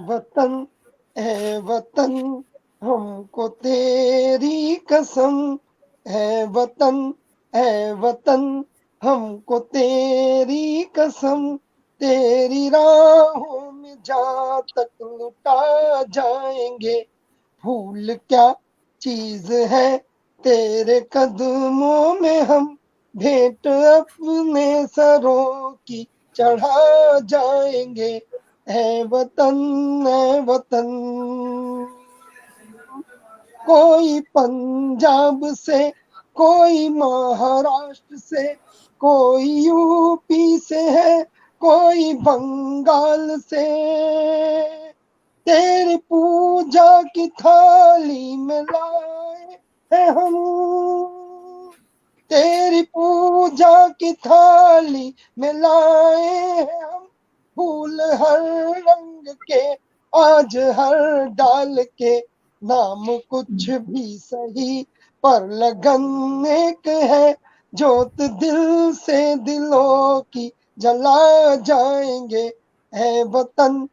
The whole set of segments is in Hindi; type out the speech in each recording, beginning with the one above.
वतन है वतन हमको तेरी कसम, है वतन हमको तेरी कसम, तेरी राहों में जा तक लुटा जाएंगे। भूल क्या चीज है तेरे कदमों में, हम भेंट अपने सरों की चढ़ा जाएंगे। है वतन कोई पंजाब से, कोई महाराष्ट्र से, कोई यूपी से है, कोई बंगाल से। तेरी पूजा की थाली में लाए हैं हम, तेरी पूजा की थाली में लाए हैं हम। फूल हर रंग के, आज हर डाल के, नाम कुछ भी सही पर लगन एक है। जोत दिल से दिलों की जला जाएंगे। है वतन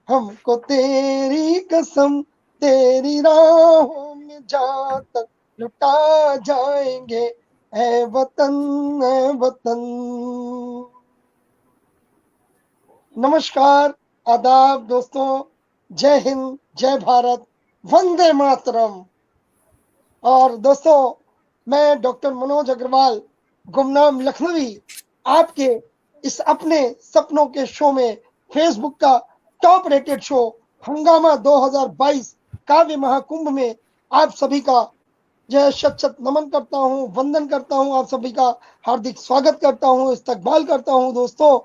हमको तेरी कसम, तेरी राहों में जा तक लुटा जाएंगे। है वतन। नमस्कार, आदाब दोस्तों, जय हिंद, जय भारत, वंदे मातरम। और दोस्तों, मैं डॉक्टर मनोज अग्रवाल, गुमनाम लखनवी, आपके इस अपने सपनों के शो में, फेसबुक का टॉप रेटेड शो हंगामा 2022 काव्य महाकुंभ में आप सभी का जय शत शत नमन करता हूं, वंदन करता हूं, आप सभी का हार्दिक स्वागत करता हूं, इस्तकबाल करता हूं दोस्तों।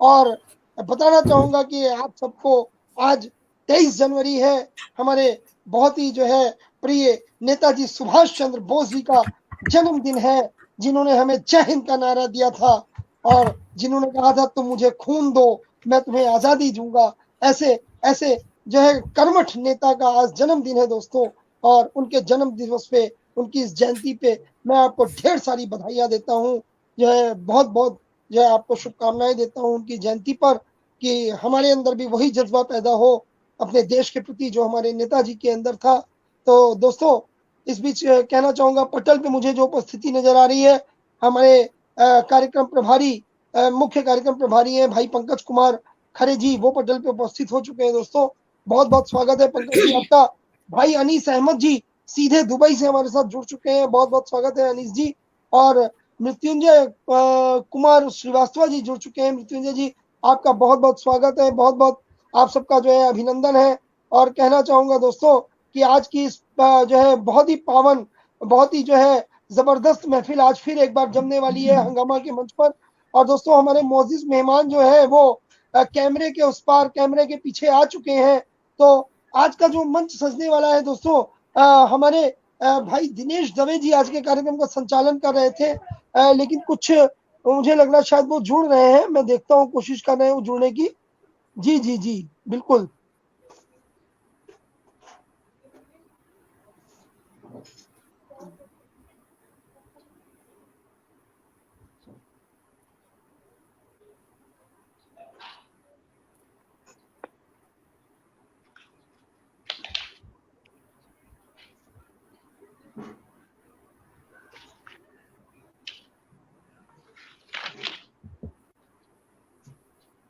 और बताना चाहूंगा कि आप सबको आज 23 जनवरी है, हमारे बहुत ही जो है प्रिय नेताजी सुभाष चंद्र बोस जी का जन्मदिन है, जिन्होंने हमें जय हिंद का नारा दिया था और जिन्होंने कहा था तुम मुझे खून दो, मैं तुम्हें आजादी दूंगा। ऐसे ऐसे जो है कर्मठ नेता का आज जन्मदिन है दोस्तों। और उनके जन्म दिवस पे, उनकी इस जयंती पे मैं आपको ढेर सारी बधाइयां देता हूं, जो है बहुत बहुत जो है आपको शुभकामनाएं देता हूं उनकी जयंती पर, कि हमारे अंदर भी वही जज्बा पैदा हो अपने देश के प्रति जो हमारे नेताजी के अंदर था। तो दोस्तों, इस बीच कहना चाहूंगा, पटल पे मुझे जो उपस्थिति नजर आ रही है, हमारे कार्यक्रम प्रभारी, मुख्य कार्यक्रम प्रभारी हैं भाई पंकज कुमार खरे जी, वो पटल पे उपस्थित हो चुके हैं दोस्तों। बहुत बहुत स्वागत है पंकज जी आपका। भाई अनीस अहमद जी सीधे दुबई से हमारे साथ जुड़ चुके हैं, बहुत बहुत स्वागत है अनीस जी। और मृत्युंजय कुमार श्रीवास्तव जी जुड़ चुके हैं। मृत्युंजय जी, आपका बहुत बहुत स्वागत है, बहुत बहुत आप सबका जो है अभिनंदन है। और कहना चाहूंगा दोस्तों कि आज की इस जो है बहुत ही पावन, बहुत ही जो है जबरदस्त महफिल आज फिर एक बार जमने वाली है हंगामा के मंच पर। और दोस्तों, हमारे मोअज़्ज़िज़ मेहमान जो है वो कैमरे के उस पार, कैमरे के पीछे आ चुके हैं। तो आज का जो मंच सजने वाला है दोस्तों, हमारे भाई दिनेश दवे जी आज के कार्यक्रम का संचालन कर रहे थे, लेकिन कुछ मुझे लग रहा है शायद वो जुड़ रहे हैं, मैं देखता हूँ, कोशिश कर रहे हैं वो जुड़ने की। जी जी जी, बिल्कुल।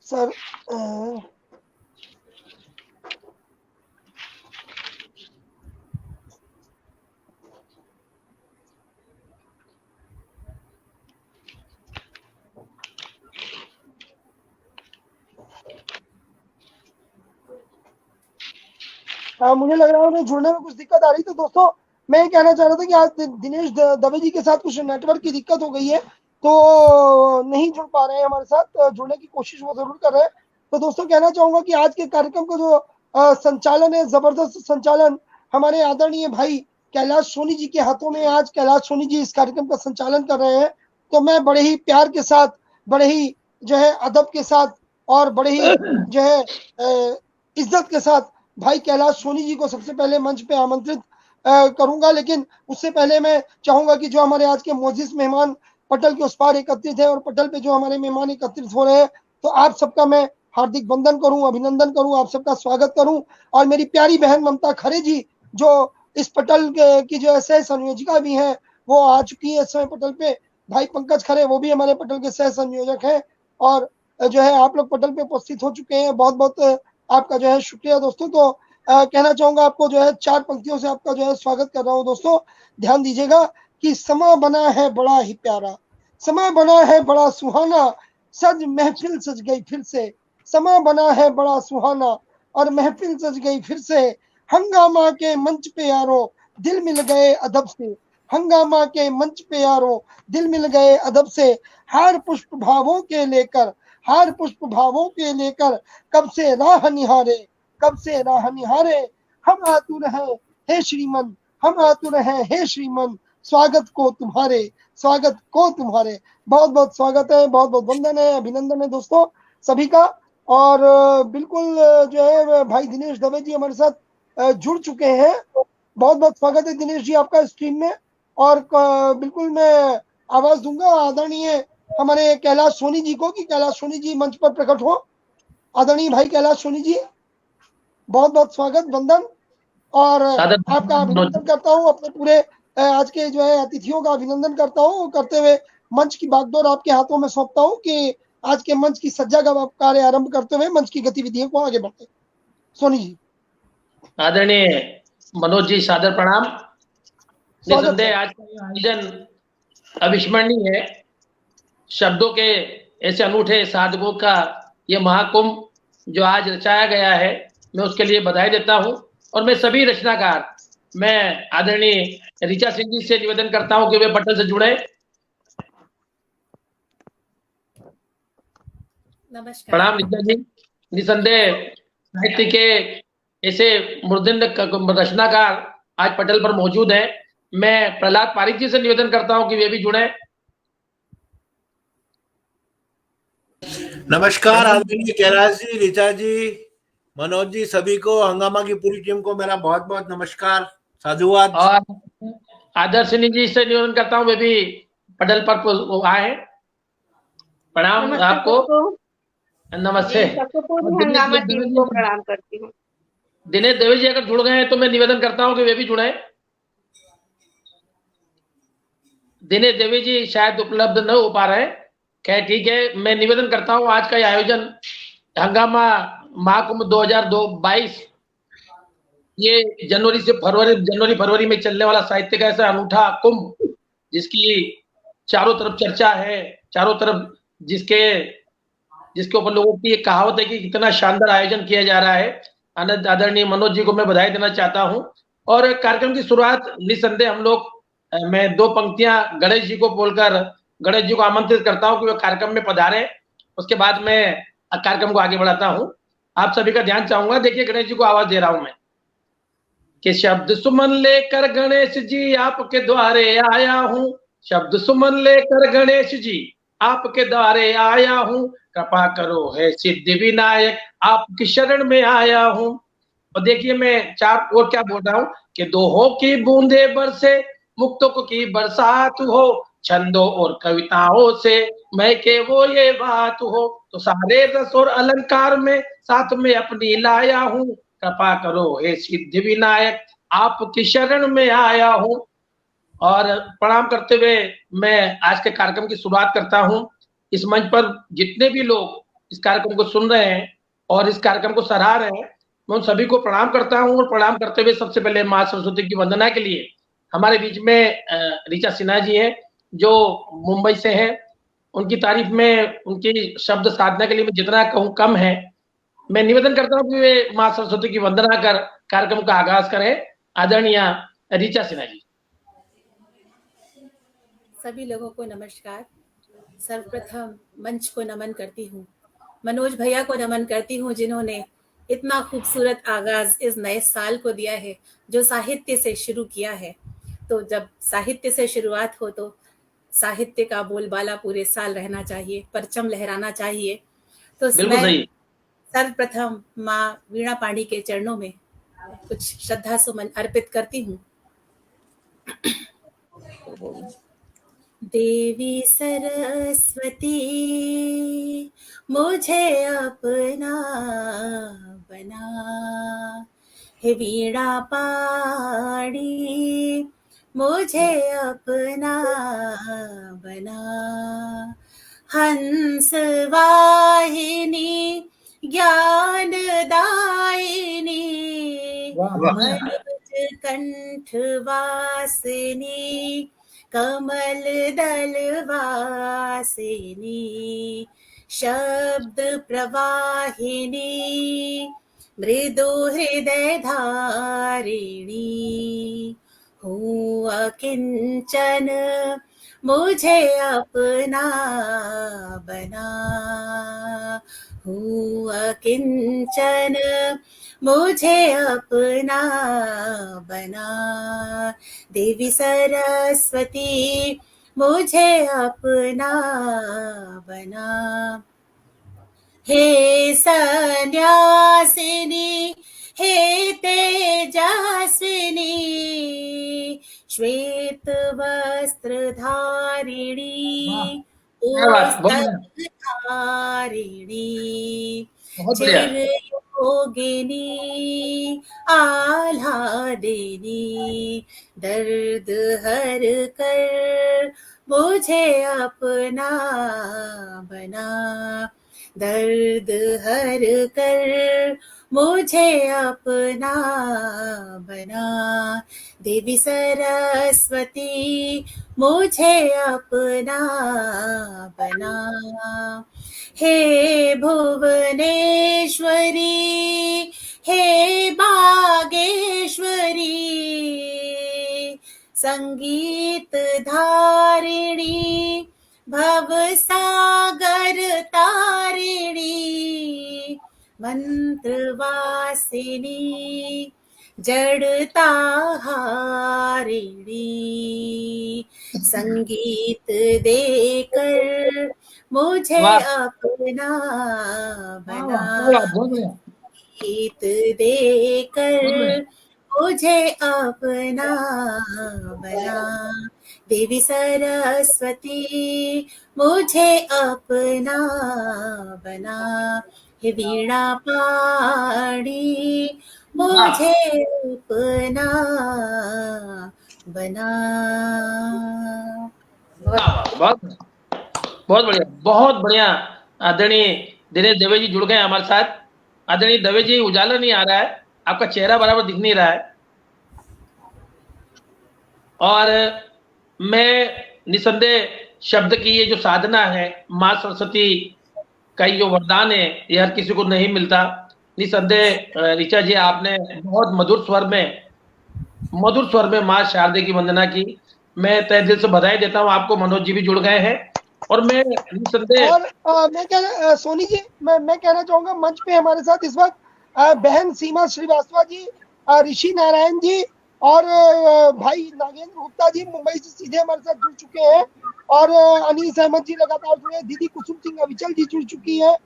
सर मुझे लग रहा है उन्हें जुड़ने में कुछ दिक्कत आ रही, तो दोस्तों मैं ये कहना चाह रहा था कि आज दिनेश दवे जी के साथ कुछ नेटवर्क की दिक्कत हो गई है, तो नहीं जुड़ पा रहे हैं हमारे साथ। जुड़ने की कोशिश वो जरूर कर रहे हैं। तो दोस्तों, कहना चाहूंगा कि आज के कार्यक्रम का जो संचालन है, जबरदस्त संचालन हमारे आदरणीय भाई कैलाश सोनी जी के हाथों में। आज कैलाश सोनी जी इस कार्यक्रम का संचालन कर रहे हैं। तो मैं बड़े ही प्यार के साथ, बड़े ही जो है अदब के साथ और बड़े ही जो है इज्जत के साथ भाई कैलाश सोनी जी को सबसे पहले मंच पे आमंत्रित करूंगा। लेकिन उससे पहले मैं चाहूंगा कि जो हमारे आज के मोअज़्ज़िज़ मेहमान पटल के उस पार एकत्रित है और पटल पे जो हमारे मेहमान एकत्रित हो रहे हैं, तो आप सबका मैं हार्दिक वंदन करूं, अभिनंदन करूं, आप सबका स्वागत करूं। और मेरी प्यारी बहन ममता खरे जी, जो इस पटल की जो सह संयोजिका भी है, वो आ चुकी है इस समय पटल पे। भाई पंकज खरे, वो भी हमारे पटल के सह संयोजक हैं। और जो है आप लोग पटल पे उपस्थित हो चुके हैं, बहुत बहुत आपका जो है शुक्रिया दोस्तों। तो कहना चाहूंगा आपको, जो है 4 पंक्तियों से आपका जो है स्वागत कर रहा हूं दोस्तों। ध्यान दीजिएगा कि समा बना है बड़ा ही प्यारा, समा बना है बड़ा सुहाना, सज महफिल सज गई फिर से। समा बना है बड़ा सुहाना और महफिल सज गई फिर से। हंगामा के मंच पे यारों दिल मिल गए अदब से। हंगामा के मंच पे यारों दिल मिल गए अदब से। हार पुष्प भावों के लेकर, हार पुष्प भावों के लेकर, कब से राह निहारे, कब से राह निहारे। हम आतुर हैं हे श्रीमन, हम आतुर हैं हे श्रीमन, स्वागत को तुम्हारे, स्वागत को तुम्हारे। बहुत बहुत स्वागत है, बहुत बहुत वंदन है, अभिनंदन है दोस्तों सभी का। और बिल्कुल जो है भाई दिनेश दवे जी हमारे साथ जुड़ चुके हैं। बहुत बहुत स्वागत है दिनेश जी आपका स्ट्रीम में। और बिल्कुल मैं आवाज दूंगा आदरणीय हमारे कैलाश सोनी जी को, कि कैलाश सोनी जी मंच पर प्रकट हो। आदरणीय भाई कैलाश सोनी जी, बहुत बहुत स्वागत, वंदन। और आपका अभिनंदन करता हूँ, अपने पूरे आज के जो है अतिथियों का अभिनंदन करता हूँ करते हुए मंच की बागडोर आपके हाथों में सौंपता हूँ कि आज के मंच की सज्जा का कार्य आरंभ करते हुए मंच की गतिविधियों को आगे बढ़ते। सोनी जी। आदरणीय मनोज जी, सादर प्रणाम। निसंदेह आज का आयोजन अविस्मरणीय है। शब्दों के ऐसे अनूठे साधकों का ये महाकुंभ जो आज रचाया गया है, मैं उसके लिए बधाई देता हूं। और मैं सभी रचनाकार, मैं आदरणीय ऋचा सिंह जी से निवेदन करता हूं कि वे पटल से जुड़े। नमस्कार। प्रणाम ऋचा जी। निसंदेह साहित्य के ऐसे मूर्धन्य रचनाकार आज पटल पर मौजूद हैं। मैं प्रहलाद पारिक जी से निवेदन करता हूं कि वे भी जुड़े। नमस्कार आदरणीय कैलाश जी, ऋचा जी, मनोज जी, सभी को, हंगामा की पूरी टीम को मेरा बहुत बहुत नमस्कार, साधुवाद। और आदर्शनी जी से निवेदन करता हूँ वे भी पटल पर आए। प्रणाम आपको। नमस्ते। सबको पूरी हंगामा टीम को प्रणाम करती हूँ। दिनेश देवी जी अगर जुड़ गए हैं तो मैं निवेदन करता हूँ कि वे भी जुड़े। दिनेश देवी जी शायद उपलब्ध न हो पा रहे। खैर ठीक है, मैं निवेदन करता हूँ आज का आयोजन हंगामा महाकुंभ 2022, ये जनवरी फरवरी में चलने वाला साहित्य का ऐसा अनूठा कुंभ, जिसकी चारों तरफ चर्चा है, चारों तरफ जिसके ऊपर लोगों की एक कहावत है कि कितना शानदार आयोजन किया जा रहा है। आदरणीय मनोज जी को मैं बधाई देना चाहता हूं। और कार्यक्रम की शुरुआत निसंदेह हम लोग, मैं 2 पंक्तियां गणेश जी को बोलकर गणेश जी को आमंत्रित करता हूं कि वे कार्यक्रम में पधारे। उसके बाद मैं कार्यक्रम को आगे बढ़ाता हूं। आप सभी का ध्यान चाहूंगा। देखिए, गणेश जी को आवाज दे रहा हूं मैं कि शब्द सुमन लेकर गणेश जी आपके द्वारे आया हूं। शब्द सुमन लेकर गणेश जी आपके द्वारे आया हूं। कृपा करो है सिद्धि विनायक, आपकी शरण में आया हूं। और देखिए, मैं 4 और क्या बोल रहा हूं कि दोहों की बूंदे बरसे, मुक्तों की बरसात हो, छंदों और कविताओं से महके वो ये बात हो। तो सारे रस और अलंकार में साथ में अपनी लाया हूं। कृपा करो हे सिद्धि विनायक, आपकी शरण में आया हूं। और प्रणाम करते हुए मैं आज के कार्यक्रम की शुरुआत करता हूं। इस मंच पर जितने भी लोग इस कार्यक्रम को सुन रहे हैं और इस कार्यक्रम को सराह रहे हैं, मैं उन सभी को प्रणाम करता हूं। और प्रणाम करते हुए सबसे पहले मां सरस्वती की वंदना के लिए हमारे बीच में ऋचा सिन्हा जी हैं, जो मुंबई से हैं। उनकी तारीफ में, उनकी शब्द साधना के लिए मैं जितना कहूँ कम है। मैं निवेदन करता हूँ कि वे मां सरस्वती की वंदना कर कार्यक्रम का आगाज करें। आदरणीय ऋचा सिन्हा जी। सभी लोगों को नमस्कार। सर्वप्रथम मंच को नमन करती हूँ, मनोज भैया को नमन करती हूँ, जिन्होंने इतना खूबसूरत आगाज इस नए साल को दिया है, जो साहित्य से शुरू किया है। तो जब साहित्य से शुरुआत हो तो साहित्य का बोलबाला पूरे साल रहना चाहिए, परचम लहराना चाहिए। तो मैं सर्वप्रथम माँ वीणा पांडी के चरणों में कुछ श्रद्धा सुमन अर्पित करती हूँ। देवी सरस्वती मुझे अपना बना, हे वीणा पाणी मुझे अपना बना, हंस वाहिनी ज्ञान दायिनी मनुज कंठ वासिनी कमल दल वासिनी शब्द प्रवाहिनी मृदु हृदय धारिणी हूँ अकिंचन मुझे अपना बना, हूँ अकिंचन मुझे अपना बना, देवी सरस्वती मुझे अपना बना, हे सन्यासिनी हे तेजस्विनी श्वेत वस्त्र धारिणी धारिणी चिर योगिनी आह्लादिनी दर्द हर कर मुझे अपना बना, दर्द हर कर मुझे अपना बना, देवी सरस्वती मुझे अपना बना, हे भुवनेश्वरी हे बागेश्वरी संगीत धारिणी भव सागर तारिणी मंत्रवासिनी जड़ता हारिणी संगीत देकर मुझे अपना बना, गीत देकर मुझे अपना बना, देवी सरस्वती मुझे अपना बना, हे वीणा पाणी मुझे अपना बना। बहुत बढ़िया, बहुत बढ़िया। आदरणीय दिनेश दवे जी जुड़ गए हमारे साथ। आदरणीय दवे जी, उजाला नहीं आ रहा है, आपका चेहरा बराबर दिख नहीं रहा है। और मैं निसंदेह शब्द की ये जो साधना है, माँ सरस्वती का ये जो वरदान है, ये हर किसी को नहीं मिलता। निसंदेह ऋचा जी, आपने बहुत मधुर स्वर में माँ शारदे की वंदना की। मैं तहे दिल से बधाई देता हूँ आपको। मनोज जी भी जुड़ गए हैं और मैं निसंदेह और मैं सोनी जी, मैं कहना चाहूंगा मंच पे हमारे साथ इस वक्त बहन सीमा श्रीवास्तव जी, ऋषि नारायण जी और भाई नागेंद्र गुप्ता जी मुंबई से सीधे हमारे साथ जुड़ चुके हैं, और अनीस अहमद जी लगातार जुड़े, दीदी कुसुम सिंह अविचल जी जुड़ चुकी है,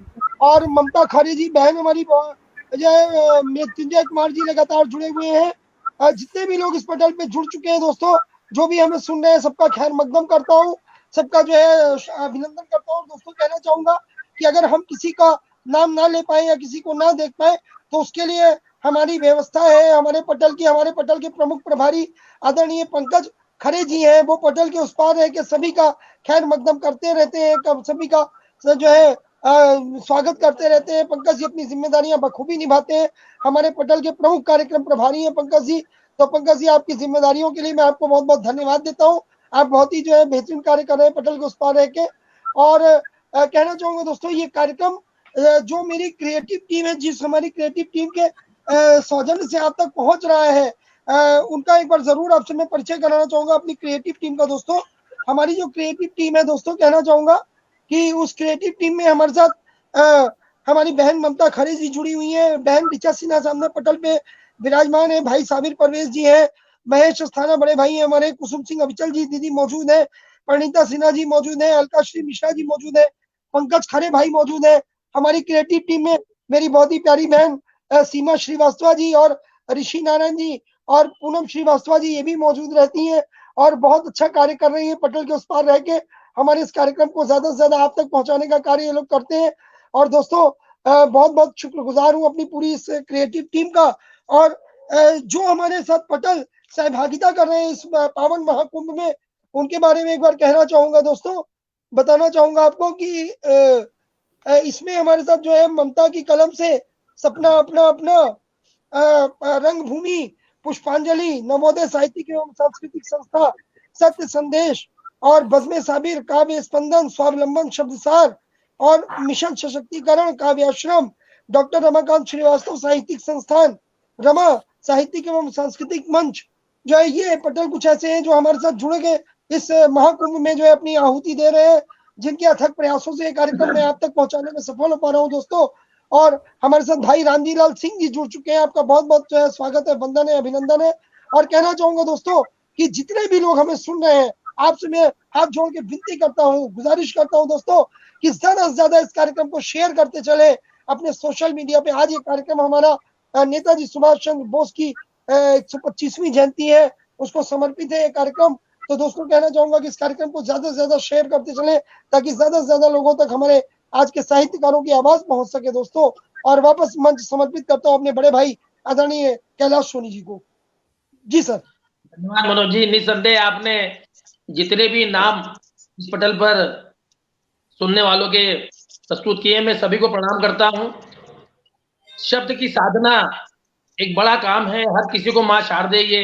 और ममता खरे जी बहन हमारी, मृत्युंजय कुमार जी लगातार जुड़े हुए हैं। जितने भी लोग इस पटल पे जुड़ चुके हैं दोस्तों, जो भी हमें सुन रहे हैं, सबका खैर मकदम करता हूँ, सबका जो है अभिनंदन करता हूँ। दोस्तों कहना चाहूंगा कि अगर हम किसी का नाम ना ले पाए या किसी को ना देख पाए तो उसके लिए हमारी व्यवस्था है। हमारे पटल के प्रमुख प्रभारी आदरणीय पंकज खरे जी हैं, वो पटल के उस पार है कि सभी का खैर मकदम करते रहते हैं, सभी का जो है स्वागत करते रहते हैं। पंकज जी अपनी जिम्मेदारियां बखूबी निभाते हैं, हमारे पटल के प्रमुख कार्यक्रम प्रभारी हैं पंकज जी। तो पंकज जी, आपकी जिम्मेदारियों के लिए मैं आपको बहुत बहुत धन्यवाद देता हूँ। आप बहुत ही जो है बेहतरीन कार्य कर रहे हैं पटल के उस पार रह के। और कहना चाहूंगा दोस्तों, ये कार्यक्रम जो मेरी क्रिएटिव टीम है, जिस हमारी क्रिएटिव टीम के सौजन्य से आप तक पहुंच रहा है, उनका एक बार जरूर आपसे मैं परिचय कराना चाहूंगा अपनी क्रिएटिव टीम का। दोस्तों हमारी जो क्रिएटिव टीम है दोस्तों, कहना चाहूंगा कि उस क्रिएटिव टीम में हमारे साथ हमारी बहन ममता खरे जी जुड़ी हुई है, बहन ऋचा सिन्हा सामने पटल पे विराजमान है, भाई साबिर परवेज जी है, महेश अस्थाना बड़े भाई है हमारे, कुसुम सिंह अविचल जी दीदी मौजूद है, परिणीता सिन्हा जी मौजूद है, अलका श्री मिश्रा जी मौजूद है, पंकज खरे भाई मौजूद है। हमारी क्रिएटिव टीम में मेरी बहुत ही प्यारी बहन सीमा श्रीवास्तव जी और ऋषि नारायण जी और पूनम श्रीवास्तव जी ये भी मौजूद रहती हैं। और बहुत अच्छा कार्य कर रही है। पटल के उस पार रह के हमारे इस कार्यक्रम को ज्यादा से ज्यादा आप तक पहुंचाने का कार्य ये लोग करते हैं। और दोस्तों बहुत बहुत शुक्रगुजार हूं अपनी पूरी इस क्रिएटिव टीम का। और जो हमारे साथ पटल सहभागिता कर रहे हैं इस पावन महाकुंभ में, उनके बारे में एक बार कहना चाहूंगा दोस्तों। बताना चाहूंगा आपको कि इसमें हमारे साथ जो है ममता की कलम से सपना अपना अपना, रंगभूमि, पुष्पांजलि, नवोदय साहित्यिक एवं सांस्कृतिक संस्था, सत्य संदेश और बज़्म साबिर, काव्य स्पंदन, स्वावलंबन शब्दसार और मिशन सशक्तिकरण, काव्याश्रम, डॉक्टर रमाकांत श्रीवास्तव साहित्यिक संस्थान, रमा साहित्यिक एवं सांस्कृतिक मंच, जो है ये पटल कुछ ऐसे हैं जो हमारे साथ जुड़े गए इस महाकुंभ में जो है अपनी आहुति दे रहे हैं, जिनके अथक प्रयासों से ये कार्यक्रम मैं आप तक पहुंचाने में सफल हो पा रहा हूं दोस्तों। और हमारे साथ भाई रामजी लाल सिंह जी जुड़ चुके हैं। आपका बहुत बहुत जो है स्वागत है, वंदन है, अभिनंदन है। और कहना चाहूंगा दोस्तों कि जितने भी लोग हमें सुन रहे हैं, आपसे मैं हाथ जोड़ के विनती करता हूँ, गुजारिश करता हूँ दोस्तों कि ज्यादा से ज्यादा इस कार्यक्रम को शेयर करते चले अपने सोशल मीडिया पे। आज ये कार्यक्रम हमारा नेताजी सुभाष चंद्र बोस की 125वीं जयंती है, उसको समर्पित है ये कार्यक्रम। तो दोस्तों कहना चाहूंगा कि इस कार्यक्रम को ज्यादा से ज्यादा शेयर करते चले ताकि ज्यादा से ज्यादा लोगों तक हमारे आज के साहित्यकारों की आवाज पहुंच सके दोस्तों। और वापस मंच समर्पित करता हूं अपने बड़े भाई आदरणीय कैलाश सोनी जी को। जी सर। धन्यवाद मनोज जी। निसंदेह आपने जितने भी नाम इस पटल पर सुनने वालों के प्रस्तुत किए, मैं सभी को प्रणाम करता हूं। शब्द की साधना एक बड़ा काम है। हर किसी को मां शारदे ये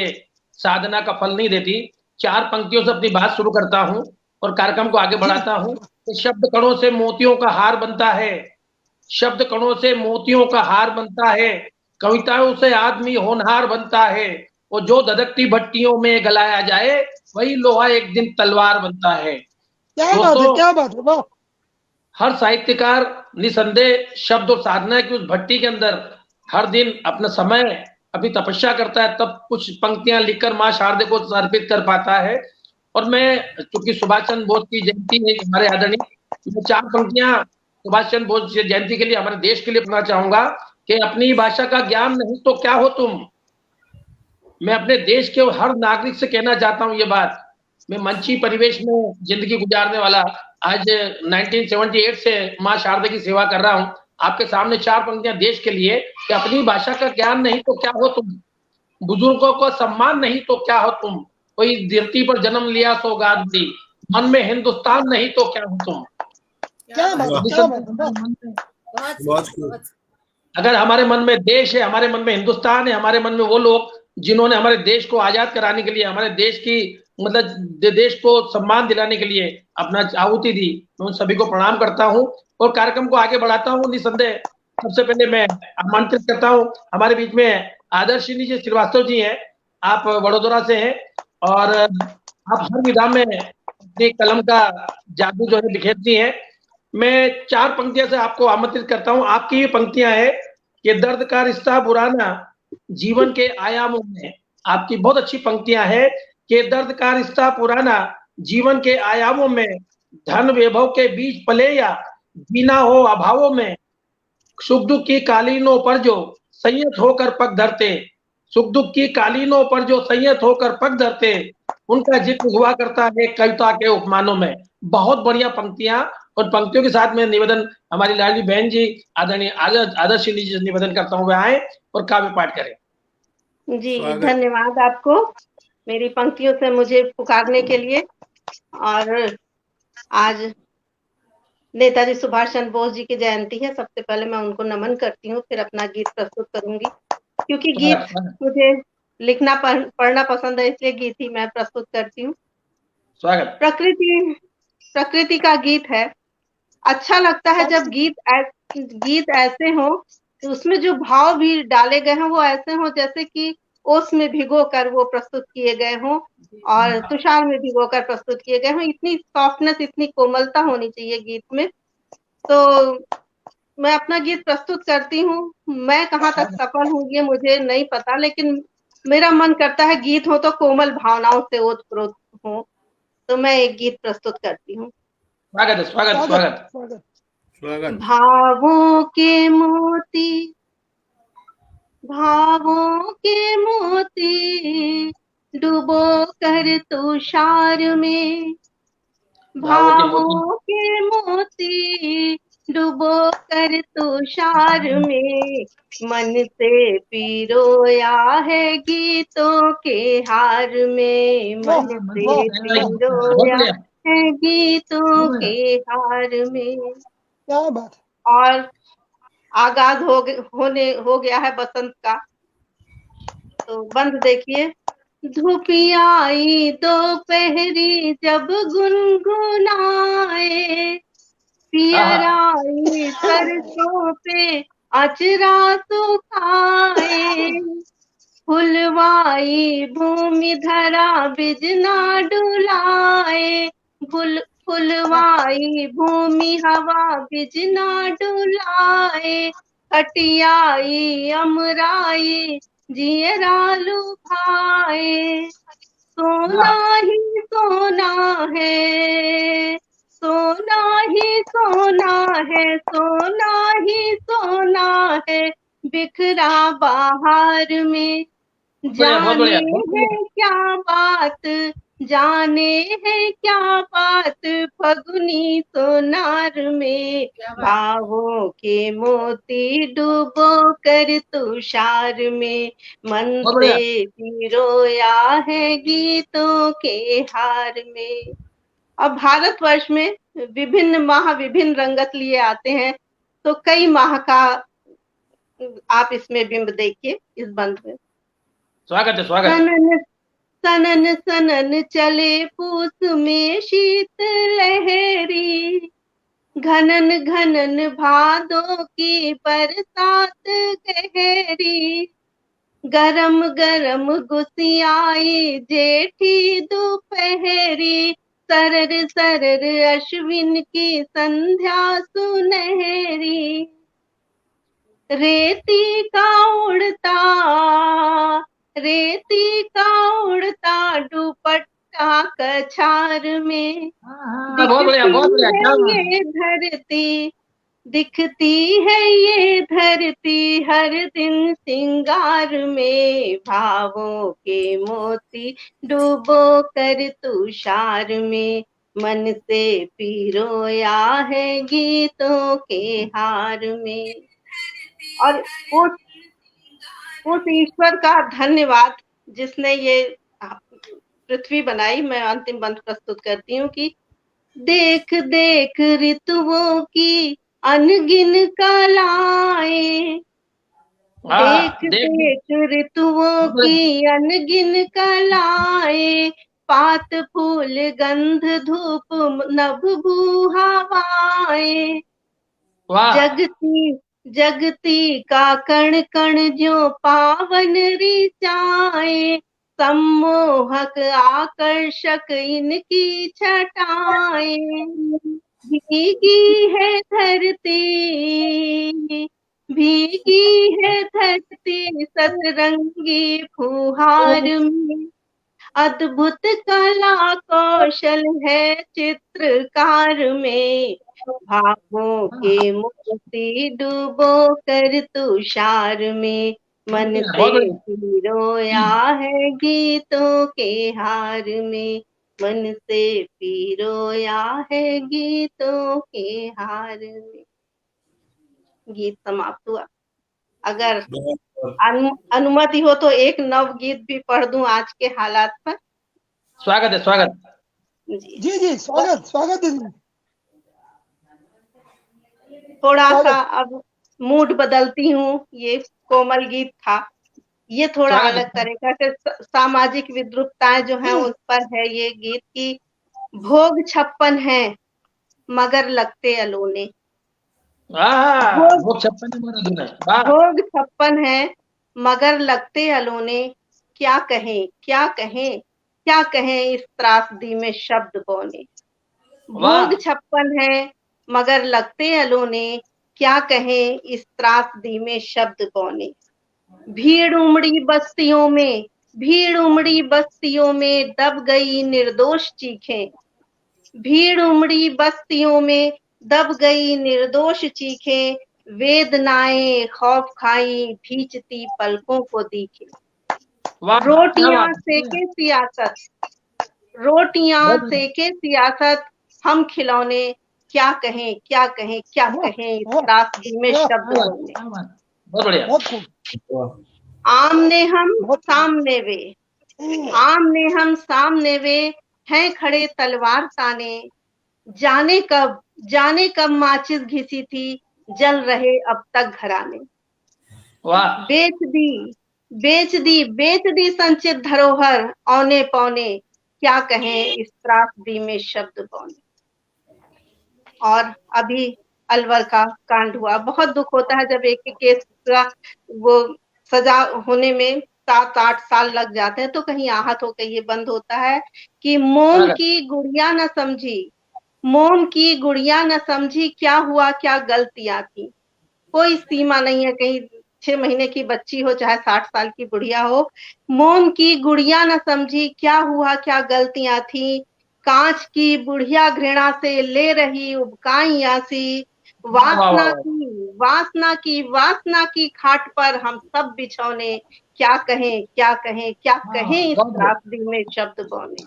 साधना का फल नहीं देती। 4 पंक्तियों से अपनी बात शुरू करता हूं और कार्यक्रम को आगे बढ़ाता हूं। शब्द कणों से मोतियों का हार बनता है, शब्द कणों से मोतियों का हार बनता है, कविताओं से आदमी होनहार बनता है, वो जो धधकती भट्टियों में गलाया जाए वही लोहा एक दिन तलवार बनता है। क्या बात है, क्या बात है, वाह। हर साहित्यकार निसंदेह शब्द और साधना की उस भट्टी के अंदर हर दिन अपना समय, अपनी तपस्या करता है, तब कुछ पंक्तियां लिखकर मां शारदे को समर्पित कर पाता है। और मैं, चूंकि सुभाष चंद्र बोस की जयंती है हमारे आदरणीय, मैं 4 पंक्तियां सुभाष चंद्र बोस जयंती के लिए, हमारे देश के लिए पढ़ना चाहूंगा कि अपनी भाषा का ज्ञान नहीं तो क्या हो तुम। मैं अपने देश के हर नागरिक से कहना चाहता हूं ये बात। मैं मंची परिवेश में जिंदगी गुजारने वाला, आज 1978 से मां शारदा की सेवा कर रहा हूं। आपके सामने 4 पंक्तियां देश के लिए कि अपनी भाषा का ज्ञान नहीं तो क्या हो तुम, बुजुर्गों को सम्मान नहीं तो क्या हो तुम, कोई धरती पर जन्म लिया सौगात दी, मन में हिंदुस्तान नहीं तो क्या हो तुम। क्या बात। अगर हमारे मन में देश है, हमारे मन में हिंदुस्तान है, हमारे मन में वो लोग जिन्होंने हमारे देश को आजाद कराने के लिए, हमारे देश की मतलब देश को सम्मान दिलाने के लिए अपना आहुति दी, मैं उन सभी को प्रणाम करता हूं और कार्यक्रम को आगे बढ़ाता हूं। निसंदेह सबसे पहले मैं आमंत्रित करता हूं, हमारे बीच में आदर्शिनी जी श्रीवास्तव जी हैं। आप वडोदरा से हैं और आप हर विधा में अपनी कलम का जादू जो है बिखेरती हैं। मैं 4 पंक्तियों से आपको आमंत्रित करता हूं। आपकी ये पंक्तियां है कि दर्द का रिश्ता पुराना जीवन के आयामों में। आपकी बहुत अच्छी पंक्तियां है कि दर्द का रिश्ता पुराना जीवन के आयामों में, धन वैभव के बीच पले या जीना हो अभावों में, सुख दुख की कालीनों पर जो संयत होकर पग धरते, सुख दुख की कालीनों पर जो संयत होकर पग धरते, उनका जिक्र हुआ करता है कविता के उपमानों में। बहुत बढ़िया पंक्तियां। और पंक्तियों के साथ मैं निवेदन हमारी लाडली बहन जी आदरणीय आदर्शिनी जी से निवेदन करता हूं वे आए और काव्य पाठ करें। जी धन्यवाद आपको मेरी पंक्तियों से मुझे पुकारने के लिए। और आज नेताजी सुभाष चंद्र बोस जी की जयंती है। सबसे पहले मैं उनको नमन करती हूँ, फिर अपना गीत प्रस्तुत करूंगी, क्योंकि गीत मुझे लिखना पढ़ना पसंद है, इसलिए गीत ही मैं प्रस्तुत करती हूँ। स्वागत। प्रकृति का गीत है। अच्छा लगता है जब गीत ऐसे हो तो उसमें जो भाव भी डाले गए हैं वो ऐसे हो जैसे कि ओस में भिगो कर वो प्रस्तुत किए गए हों और तुषार में भिगो कर प्रस्तुत किए गए हों। इतनी सॉफ्टनेस, इतनी कोमलता होनी चाहिए गीत में। तो मैं अपना गीत प्रस्तुत करती हूँ। मैं कहाँ तक सफल हूँ ये मुझे नहीं पता, लेकिन मेरा मन करता है गीत हो तो कोमल भावनाओं से ओतप्रोत हो। तो मैं एक गीत प्रस्तुत करती हूँ। स्वागत स्वागत स्वागत स्वागत। भावों के मोती, भावों के मोती डूबो कर तुषार में, भावों के मोती भावों के मोती डूबो कर तुषार में, मन से पिरोया है गीतों के हार में, वाह मन वाह से वाह बहुत पिरोया बढ़िया। है गीतों के हार में। क्या बात है। और आगाज हो गया है बसंत का, तो बंद देखिए। धूपी आई दोपहरी जब गुनगुनाए, पियर आई सरसों पे अचरा सुखाए, फुलवाई भूमि धरा बिजना डुलाए, फुलवाई भूमि हवा बिजना डुलाए, खटियाई अमराई जियरा लुभाए, सोना ही सोना है, सोना ही सोना है, सोना ही सोना है, बिखरा बाहर में, बहुत जाने बढ़िया, बहुत बढ़िया। है क्या बात, जाने है क्या बात, फगुनी सोनार में, भावों के मोती डूबो कर तुषार में, मन बहुत से बढ़िया। पिरोया है गीतों के हार में। अब भारतवर्ष में विभिन्न माह विभिन्न रंगत लिए आते हैं, तो कई माह का आप इसमें बिंब देखिए इस बंद में। स्वागत है, स्वागत। सनन सनन सनन चले पूस में शीत लहरी, घनन घनन भादों की बरसात गहरी, गरम गरम गुसियाई जेठी दोपहरी, सरर सरर अश्विन की संध्या सुनहरी, रेती का उड़ता, रेती का उड़ता दुपट्टा कछार में, बहुत बढ़िया, बहुत बढ़िया। दिखती क्या है बात है। ये धरती, दिखती है ये धरती हर दिन सिंगार में, भावों के मोती डूबो कर तुषार में, मन से पिरोया है गीतों के हार में। और उस ईश्वर का धन्यवाद जिसने ये पृथ्वी बनाई। मैं अंतिम बंद प्रस्तुत करती हूँ कि देख देख ऋतुओं की अनगिन कलाएं, देख देख ऋतुओं की अनगिन कलाएं, पात फूल गंध धूप नभ भू हवाएं, वाह। जगती जगती का कण कण जो पावन ऋचाएं, सम्मोहक आकर्षक इनकी छटाएं, भीगी है धरती, भीगी है धरती सतरंगी फुहार में, अद्भुत कला कौशल है चित्रकार में, भावों के मोती डूबो कर तुषार में, मन से पिरोया है गीतों के हार में, मन से पिरोया है गीतों के हार में। गीत समाप्त हुआ। अगर अनुमति हो तो एक नव गीत भी पढ़ दूं आज के हालात पर। स्वागत है, स्वागत। जी जी जी स्वागत स्वागत दीदी। थोड़ा स्वागत। सा अब मूड बदलती हूँ। ये कोमल गीत था, ये थोड़ा स्वागत है। अलग तरीका से सामाजिक विद्रुपताएं जो है उस पर है ये गीत की। भोग 56 है मगर लगते अलोने, वो 56 हमारा दिन है। वाह। भोग 56 है मगर लगते अलोने, क्या कहें क्या कहें क्या कहें इस त्रासदी में शब्द बौने, भोग 56 है मगर लगते अलोने, क्या कहें इस त्रासदी में शब्द बौने, भीड़ उमड़ी बस्तियों में, भीड़ उमड़ी बस्तियों में दब गई निर्दोष चीखें, भीड़ उमड़ी बस्तियों में दब गई निर्दोष चीखें, वेदनाएं खौफ खाई भींचती पलकों को दिखे, वाह, क्या रोटियां बात है। सेके सियासत, रोटियां बहुत बढ़िया, सेके सियासत, हम खिलौने क्या कहें क्या कहें क्या वाह कहें, इस वाह त्रासदी में वाह, शब्द क्या बात, बोलने। क्या बात, बहुत बढ़िया। बहुत खूब, आमने हम बहुत खूब। सामने वे, आमने हम सामने वे, हैं खड़े तलवार ताने, जाने कब माचिस घिसी थी, जल रहे अब तक घराने। वाह, बेच दी बेच दी संचित धरोहर, औने पौने क्या कहें, इस त्रासदी में शब्द बौने। और अभी अलवर का कांड हुआ, बहुत दुख होता है जब एक एक केस का वो सजा होने में 7-8 साल लग जाते हैं, तो कहीं आहत हो के ये बंद होता है कि मोम की गुड़िया न समझी, मोम की गुड़िया न समझी, क्या हुआ क्या गलतियां थी। कोई सीमा नहीं है, कहीं 6 महीने की बच्ची हो चाहे 60 साल की बुढ़िया हो, मोम की गुड़िया न समझी, क्या हुआ क्या गलतियां थी, कांच की बुढ़िया घृणा से ले रही उबकाई आसी, वाह, वाह, वाह, वाह। वासना की खाट पर हम सब बिछौने, क्या कहें क्या कहें क्या कहें, इस बहुत बढ़िया। त्रासदी में शब्द बौने।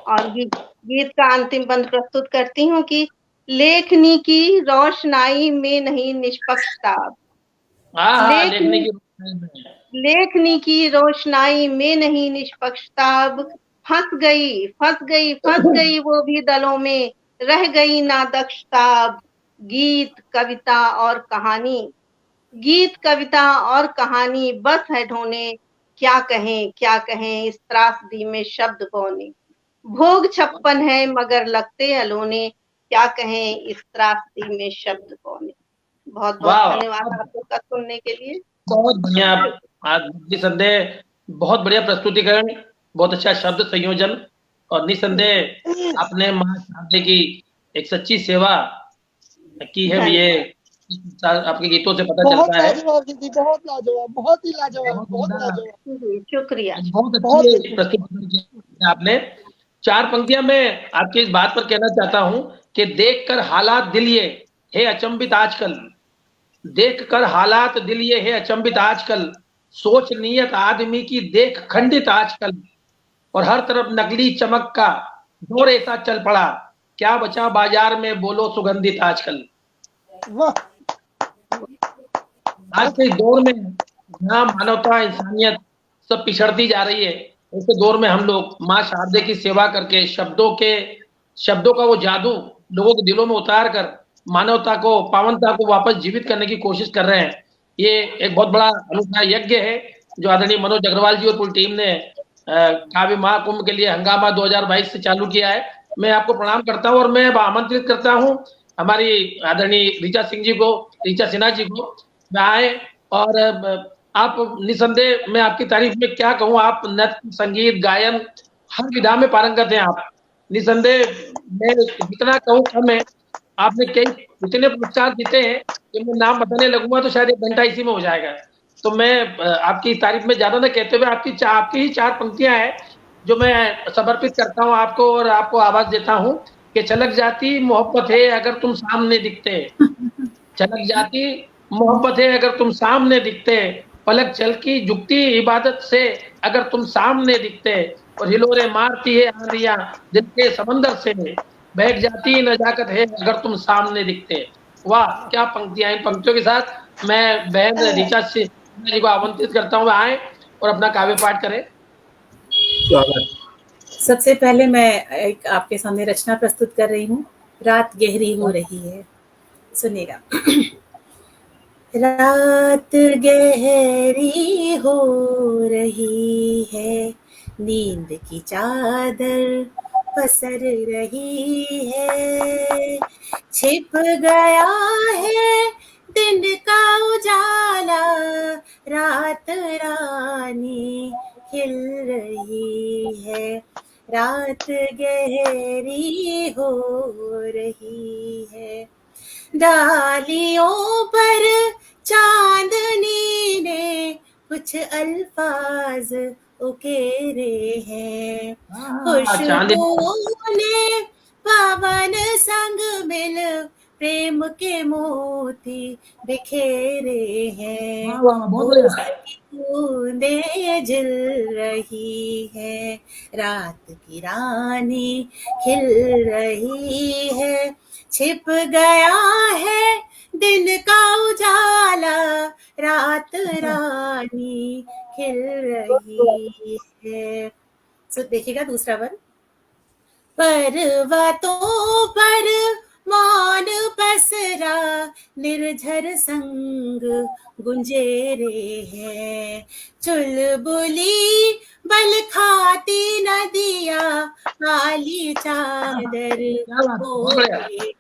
और गीत का अंतिम बंद प्रस्तुत करती हूँ कि लेखनी की रोशनाई में नहीं निष्पक्षता, हाँ, लेखनी लेखनी की रोशनी में। लेखनी की रोशनाई में नहीं निष्पक्षता, फंस गई वो भी दलों में, रह गई ना दक्षता। गीत कविता और कहानी, गीत कविता और कहानी बस है ढोने, क्या कहें इस त्रासदी में शब्द बौने। भोग 56 है मगर लगते अलोने, क्या कहें इस त्रासदी में शब्द कौने। बहुत बहुत वाह, धन्यवाद आप लोग का सुनने के लिए। बहुत बढ़िया। आज निसंदेह बहुत बढ़िया प्रस्तुतिकरण, बहुत अच्छा शब्द संयोजन, और निसंदेह आपने माँ शारदे की एक सच्ची सेवा की है, ये आपके गीतों से पता बहुत चलता है। लाजवाब दीदी, बहुत लाजवाब, बहुत ही लाजवाब, बहुत बहुत उम्दा, लाजवाब, जी शुक्रिया। बहुत बहुत अच्छे अच्छी। प्रस्तुतिकरण किया आपने। 4 पंक्तियां मैं आपकी इस बात पर कहना चाहता हूं कि देखकर हालात दिल ये है अचंभित आजकल, देखकर हालात दिल ये है अचंभित आजकल, सोच नीयत आदमी की देख खंडित आजकल, और हर तरफ नकली चमक का दौर ऐसा चल पड़ा, क्या बचा बाजार में बोलो सुगंधित आजकल। वाह, आज के इस दौर में जहाँ मानवता इंसानियत सब पिछड़ती जा रही है, ऐसे दौर में हम लोग माँ शारदे की सेवा करके शब्दों का वो जादू लोगों के दिलों में उतार कर मानवता को, पावनता को वापस जीवित करने की कोशिश कर रहे हैं। ये एक बहुत बड़ा अनूठा यज्ञ है जो आदरणीय मनोज अग्रवाल जी और पूरी टीम ने काव्य महाकुंभ के लिए हंगामा 2022 से चालू किया है। मैं आपको प्रणाम करता हूँ और मैं आमंत्रित करता हूँ हमारी आदरणीय ऋचा सिन्हा जी को आए। और आप निसंदेह, मैं आपकी तारीफ में क्या कहूँ, आप नृत्य, संगीत, गायन हर विधा में पारंगत हैं आप। निसंदेह मैं जितना कहूँ कम है। आपने कई इतने पुरस्कार जीते हैं कि मैं नाम बताने लगूंगा तो शायद 1 घंटा इसी में हो जाएगा। तो मैं आपकी तारीफ में ज्यादा न कहते हुए आपकी ही 4 पंक्तियां हैं जो मैं समर्पित करता हूँ आपको, और आपको आवाज देता हूँ कि छलक जाती मोहब्बत है अगर तुम सामने दिखते, छलक जाती मोहब्बत है अगर तुम सामने दिखते, पलक झलकी झुकती इबादत से अगर तुम सामने दिखते, और हिलोरे मारती है आंधियां दिल के समंदर से, बैठ जाती नजाकत है अगर तुम सामने दिखते। वाह, क्या पंक्तियां। इन पंक्तियों के साथ मैं बहन ऋचा सिन्हा जी को आमंत्रित करता हूँ आए और अपना काव्य पाठ करें। स्वागत। सबसे पहले मैं एक आपके सामने रचना प्रस्तुत कर रही हूँ। रात गहरी हो रही है, सुनिएगा। रात गहरी हो रही है, नींद की चादर पसर रही है, छिप गया है दिन का उजाला, रात रानी खिल रही है, रात गहरी हो रही है, डालियों पर चांदनी ने कुछ अल्फाज उकेरे हैं, चांदनी खुशबुओं ने पवन संग मिल प्रेम के मोती बिखेरे हैं, बहुत बढ़िया। बूंदें झिल रही है, रात की रानी खिल रही है, छिप गया है दिन का उजाला, रात रानी खिल रही है। सो देखिएगा दूसरा वन। पर्वतों पर मौन पसरा, निर्झर संग गुंजेरे हैं, चुलबुली बल खाती नदिया, काली चादर ओढ़े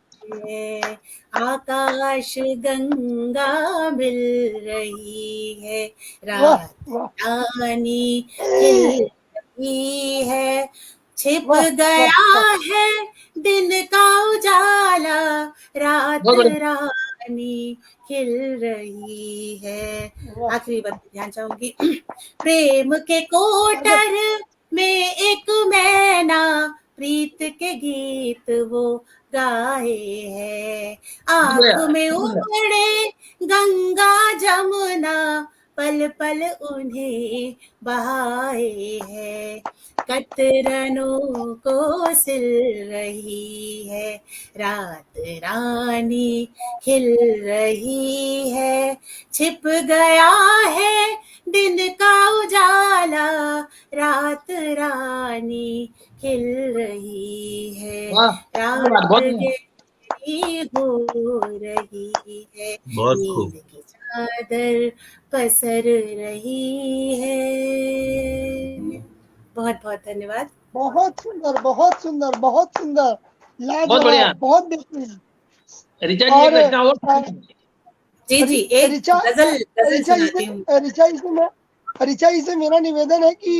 है, आकाश गंगा मिल रही है, रात रानी खिल रही है, छिप गया है दिन का उजाला, रात रानी खिल रही है। आखिरी बात ध्यान चाहूंगी। प्रेम के कोटर में एक मैना, प्रीत के गीत वो गाए है, आंख में उमड़े गंगा जमुना, पल पल उन्हें बहाए है, कतरनों को सिल रही है, रात रानी खिल रही है, छिप गया है दिन का उजाला, रात रानी खिल रही है, रात गहरी हो रही है, नींद की चादर पसर रही है। बहुत बहुत धन्यवाद। बहुत सुंदर, बहुत सुंदर, बहुत सुंदर, बहुत बढ़िया। लाजवाब, बहुत बेहतरीन। ऋचा जी एक रचना और। जी एक गजल सुनाती हूँ। ऋचा जी से मेरा निवेदन है कि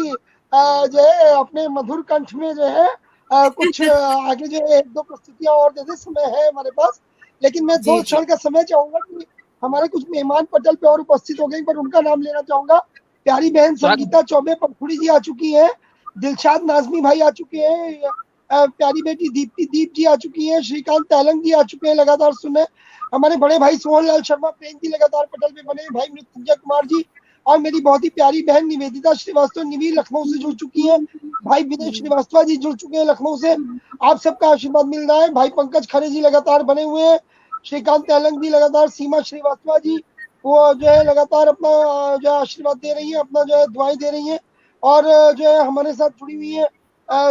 जो है अपने मधुर कंठ में जो है कुछ आगे जो है 1-2 प्रस्तुतियां और दे दे, समय है हमारे पास, लेकिन मैं 2 क्षण का समय चाहूंगा कि हमारे कुछ मेहमान पटल पे और उपस्थित हो गए, पर उनका नाम लेना चाहूंगा। प्यारी बहन संगीता चौबे पंखुड़ी जी आ चुकी है, दिलशाद नाजमी भाई आ चुके हैं, प्यारी बेटी दीप जी आ चुकी है, श्रीकांत तैलंग जी आ चुके हैं लगातार सुनने, हमारे बड़े भाई सोहनलाल शर्मा प्रेम जी लगातार पटल पे बने, भाई मृत्युंजय कुमार जी, और मेरी बहुत ही प्यारी बहन निवेदिता श्रीवास्तव निवी लखनऊ से जुड़ चुकी है, भाई विनय श्रीवास्तव जी जुड़ चुके हैं लखनऊ से, आप सबका आशीर्वाद मिल रहा है, भाई पंकज खरे जी लगातार बने हुए हैं, श्रीकांत तैलंग जी लगातार, सीमा श्रीवास्तव जी वो जो है लगातार अपना जो आशीर्वाद दे रही है, अपना जो है दुआएं दे रही है, और जो है हमारे साथ जुड़ी हुई है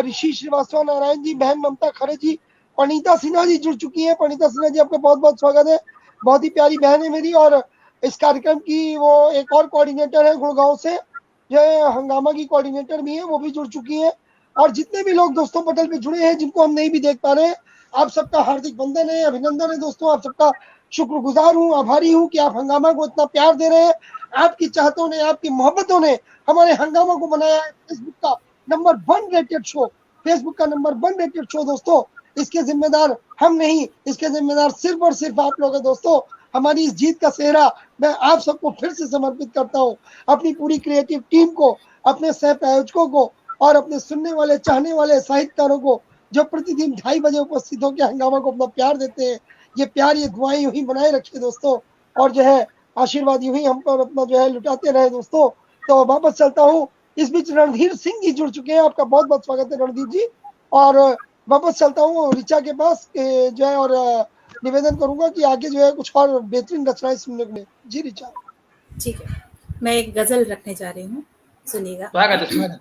ऋषि श्रीवास्तव, नारायण जी, बहन ममता खरे जी, पनीता सिन्हा जी जुड़ चुकी है। पनीता सिन्हा जी आपका बहुत बहुत स्वागत है, बहुत ही प्यारी बहन है मेरी, और इस कार्यक्रम की वो एक और कोऑर्डिनेटर है गुड़गांव से, जो है हंगामा की कोऑर्डिनेटर भी है, वो भी जुड़ चुकी है, और जितने भी लोग दोस्तों पटल पे जुड़े हैं जिनको हम नहीं भी देख पा रहे हैं, आप सबका हार्दिक वंदन है, अभिनंदन है दोस्तों, आप सबका शुक्रगुजार हूँ, आभारी हूँ कि आप हंगामा को इतना प्यार दे रहे हैं, आपकी चाहतों ने, आपकी मोहब्बतों ने हमारे हंगामा को बनाया है फेसबुक का नंबर 1 रेटेड शो, फेसबुक का नंबर 1 रेटेड शो दोस्तों। इसके जिम्मेदार हम नहीं, इसके जिम्मेदार सिर्फ और सिर्फ आप लोग हैं दोस्तों। हमारी इस जीत का सेहरा मैं आप सबको फिर से समर्पित करता हूँ, अपनी पूरी क्रिएटिव टीम को, अपने सह प्रायोजकों को, और अपने सुनने वाले चाहने वाले साहित्यकारों को, जो प्रतिदिन 2:30 बजे उपस्थित होकर हंगामा को अपना प्यार देते हैं। ये प्यार, ये दुआएं यूं ही बनाए रखिए दोस्तों, और जो है आशीर्वाद यूं ही हम पर अपना जो है लुटाते रहे दोस्तों। तो वापस चलता हूँ, इस बीच रणधीर सिंह जी जुड़ चुके हैं, आपका बहुत बहुत स्वागत है रणधीर जी, और वापस चलता हूँ ऋचा के पास जो है, और निवेदन करूंगा कि आगे जो है कुछ और बेहतरीन रचनाएं सुनने को मिले। जी ऋचा। ठीक है, मैं एक गजल रखने जा रही हूँ, सुनिएगा। स्वागत।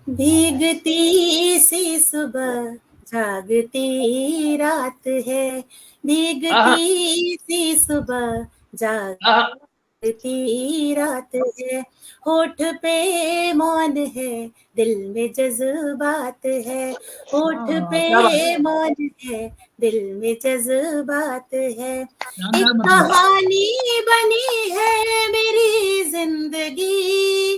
भीगती सी सुबह जागती रात है, भीगती सी सुबह जागती रात है, होठ पे मौन है, दिल में जज्बात है, होठ पे मौन है, दिल में जज्बात है, एक कहानी बनी है मेरी जिंदगी,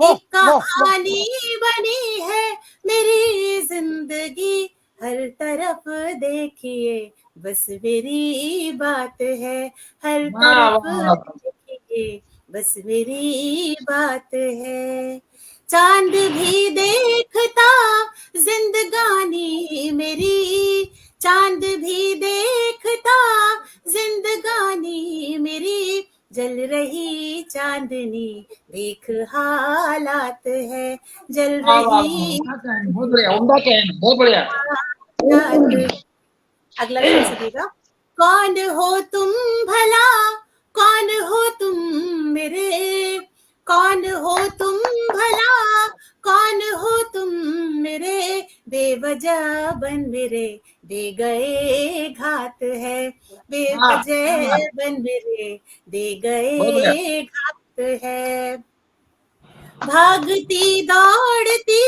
एक कहानी बनी है मेरी जिंदगी, हर तरफ देखिए बस मेरी बात है, हर तरफ देखिए बस मेरी बात है, चांद भी देखता जिंदगानी मेरी, चांद भी देखता चांदनी देख हालात है, जल वाह वाह रही वाह, क्या कहना है, बहुत बढ़िया, उम्दा कहना है, बहुत बढ़िया। हालात। अगला शेर सुनिएगा। कौन हो तुम भला, कौन हो तुम मेरे, कौन हो तुम भला, कौन हो तुम मेरे, बेवजह बन मेरे दे गए घात है, वाह, बेवजह क्या बात, बन मेरे दे बहुत बढ़िया। गए घात है। भागती दौड़ती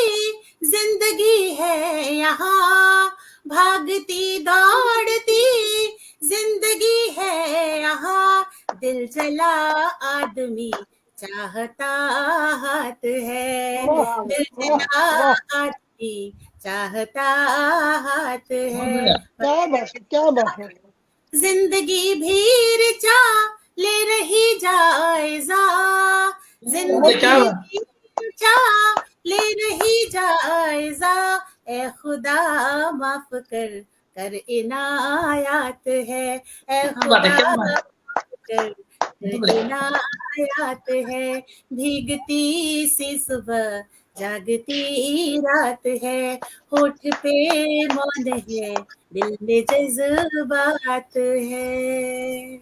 जिंदगी है यहाँ, भागती दौड़ती जिंदगी है यहाँ, दिल चला आदमी चाहता हाथ है, वाह दिल वाह चला वाह, आदमी चाहता हाथ बहुत है। बढ़िया। क्या बात है, क्या बात है। जिंदगी भीड़ चा ले रही जायजा, क्या जिंदगी बात, भीड़ चा ले रही जायजा, ए खुदा माफ कर कर इनायात है, ए क्या बात है, खुदा क्या बात, माफ कर बहुत कर बढ़िया। इनायात है, भीगती सी सुबह जागती रात है, होठ पे मौन है दिल में जज्बात है।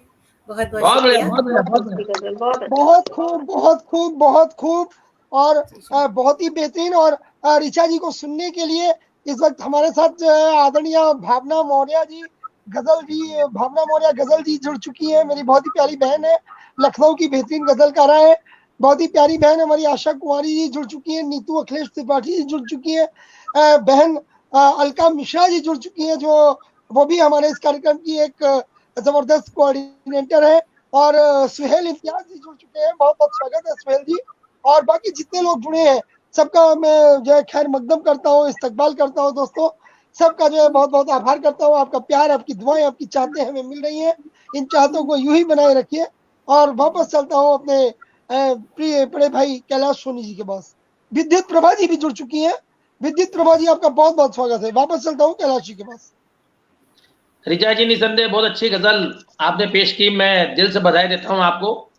बहुत बहुत बहुत बढ़िया, शुक्रिया। बहुत बढ़िया, बहुत अच्छी बढ़िया। गजल, बहुत अच्छी। बहुत खूब, बहुत खूब, बहुत खूब। और बहुत ही बेहतरीन। और ऋचा जी को सुनने के लिए इस वक्त हमारे साथ जो है आदरणीय भावना मौर्य जी, गजल जी, भावना मौर्य गजल जी जुड़ चुकी है। मेरी बहुत ही प्यारी बहन है, लखनऊ की बेहतरीन गजलकारा है। बहुत ही प्यारी बहन हमारी आशा कुमारी जी जुड़ चुकी है, नीतू अखिलेश त्रिपाठी जी जुड़ चुकी है, बहन अलका मिश्रा जी जुड़ चुकी है, जो वो भी हमारे इस कार्यक्रम की एक जबरदस्त कोऑर्डिनेटर है। और सुहेल इम्तियाज जी जुड़ चुके हैं, बहुत बहुत स्वागत है सुहेल जी। और बाकी जितने लोग जुड़े हैं सबका मैं जो है खैर मकदम करता हूँ, इस्तकबाल करता हूँ दोस्तों। सबका जो है बहुत बहुत आभार करता हूँ। आपका प्यार, आपकी दुआएं, आपकी चाहतें हमें मिल रही हैं। इन चाहतों को यूं ही बनाए रखिए। और वापस चलता हूँ अपने प्रिय बड़े भाई कैलाश सोनी जी के पास। विद्युत प्रभा जी भी जुड़ चुकी हैं। विद्युत प्रभा जी आपका बहुत बहुत स्वागत है। वापस चलता हूँ कैलाश जी के पास। रिचा जी निसंदेह बहुत अच्छी गजल आपने पेश की, मैं दिल से बधाई देता हूं आपको।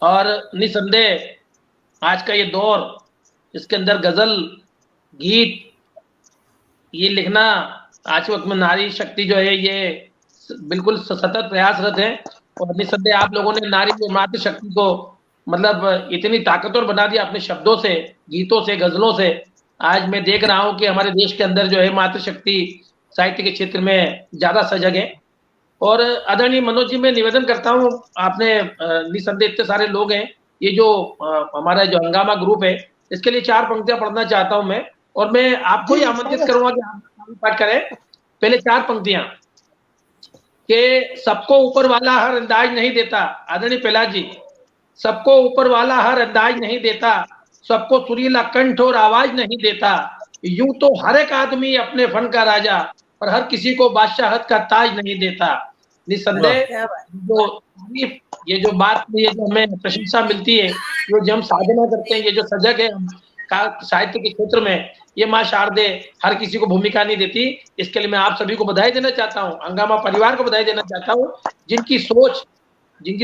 और निसंदेह आज का ये दौर, इसके अंदर गजल गीत ये लिखना आज के वक्त में नारी शक्ति जो है ये बिल्कुल सतत प्रयासरत है। और निसंदेह आप लोगों ने नारी और मातृ शक्ति को मतलब इतनी ताकतवर बना दिया अपने शब्दों से, गीतों से, गजलों से। आज मैं देख रहा हूं कि हमारे देश के अंदर जो है मातृ शक्ति साहित्य के क्षेत्र में ज्यादा सजग है। और आदरणीय मनोज जी, मैं निवेदन करता हूं, आपने निसंदेह इतने सारे लोग हैं, ये जो हमारा जो हंगामा ग्रुप है, इसके लिए 4 पंक्तियां पढ़ना चाहता हूं मैं। और मैं आपको ही आमंत्रित करूंगा कि आप पाठ करें। पहले 4 पंक्तियां कि सबको ऊपर वाला हर अंदाज नहीं देता। आदरणीय प्रहलाद जी, सबको ऊपर वाला हर अंदाज नहीं देता, सबको सुरीला कंठ और आवाज नहीं देता, यूं तो हर एक आदमी अपने फन का राजा, पर हर किसी को बादशाहत का ताज नहीं देता। निसंदेह क्या बात। जो तारीफ, ये जो बात, ये जो हमें प्रशंसा मिलती है, ये जो हम साधना करते हैं, ये जो सजग है हम साहित्य के क्षेत्र में, ये माँ शारदे हर किसी को भूमिका नहीं देती। इसके लिए मैं आप सभी को बधाई देना चाहता हूँ, हंगामा परिवार को बधाई देना चाहता हूँ, जिनकी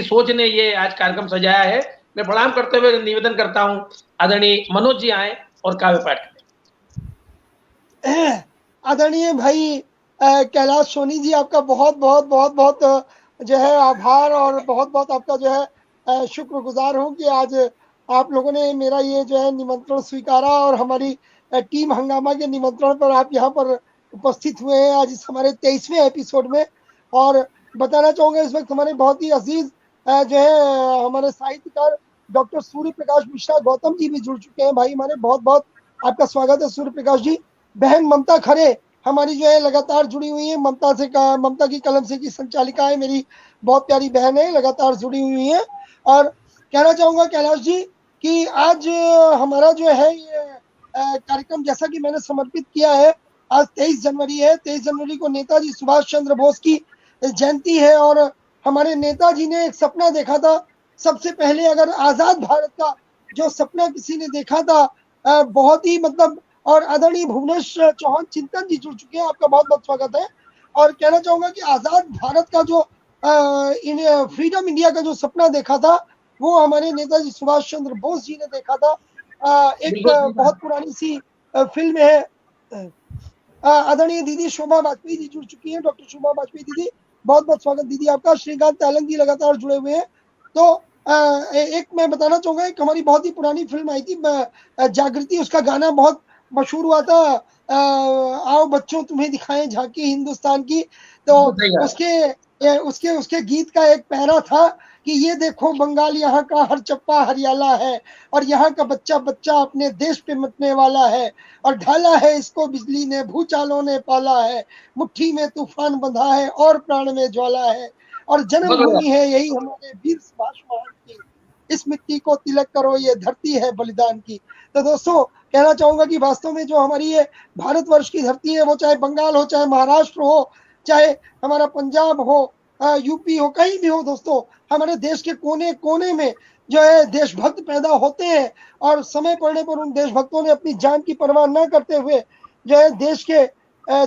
सोच ने ये आज कार्यक्रम सजाया है। मैं प्रणाम करते हुए निवेदन करता हूँ आदरणीय मनोज जी आए और काव्य पाठ करें। आदरणीय भाई कैलाश सोनी जी, आपका बहुत बहुत बहुत बहुत जो है आभार और बहुत बहुत आपका जो है शुक्रगुजार हूँ कि आज आप लोगों ने मेरा ये जो है निमंत्रण स्वीकारा और हमारी टीम हंगामा के निमंत्रण पर आप यहाँ पर उपस्थित हुए हैं आज इस हमारे 23वें एपिसोड में। और बताना चाहूंगा इस वक्त हमारे बहुत ही अजीज जो है हमारे साहित्यकार डॉक्टर सूर्य प्रकाश मिश्रा गौतम जी भी जुड़ चुके हैं। भाई हमारे बहुत बहुत आपका स्वागत है सूर्य प्रकाश जी। बहन ममता खरे हमारी जो है लगातार जुड़ी हुई है, ममता की कलम से की संचालिका है, मेरी बहुत प्यारी बहन है, लगातार जुड़ी हुई है। और कहना चाहूंगा कैलाश जी कि आज हमारा जो है ये कार्यक्रम जैसा कि मैंने समर्पित किया है, आज 23 जनवरी है। 23 जनवरी को नेताजी सुभाष चंद्र बोस की जयंती है। और हमारे नेताजी ने एक सपना देखा था, सबसे पहले अगर आजाद भारत का जो सपना किसी ने देखा था, बहुत ही मतलब। और आदरणीय भुवनेश चौहान चिंतन जी जुड़ चुके हैं, आपका बहुत बहुत स्वागत है। और कहना चाहूंगा कि आजाद भारत का जो फ्रीडम इंडिया का जो सपना देखा था, वो हमारे नेताजी सुभाष चंद्र बोस जी ने देखा था। एक बिल्कुल सही बहुत पुरानी सी फिल्म है। आदरणीय दीदी शोभा वाजपेयी जी जुड़ चुकी हैं। डॉक्टर शोभा वाजपेयी दीदी, बहुत बहुत स्वागत दीदी आपका। श्रीकांत तालंग जी लगातार जुड़े हुए हैं। तो एक मैं बताना चाहूंगा, एक हमारी बहुत ही पुरानी फिल्म आई थी जागृति, उसका गाना बहुत मशहूर हुआ था, आओ बच्चों तुम्हें दिखाएं झांकी हिंदुस्तान की। तो सही कहा। उसके गीत का एक पैरा था कि ये देखो बंगाल यहाँ का हर चप्पा हरियाला है, और यहाँ का बच्चा बच्चा अपने देश पे मरने वाला है, और ढाला है इसको बिजली ने, भूचालों ने पाला है, मुट्ठी में तूफान बंधा है और प्राण में ज्वाला है, और जन्मभूमि है यही हमारे वीर सुभाष महान की, इस मिट्टी को तिलक करो ये धरती है बलिदान की। तो दोस्तों कहना चाहूंगा कि वास्तव में जो हमारी ये भारतवर्ष की धरती है, वो चाहे बंगाल हो, चाहे महाराष्ट्र हो, चाहे हमारा पंजाब हो, यूपी हो, कहीं भी हो दोस्तों, हमारे देश के कोने कोने में जो है देशभक्त पैदा होते हैं, और समय पड़ने पर उन देशभक्तों ने अपनी जान की परवाह न करते हुए जो है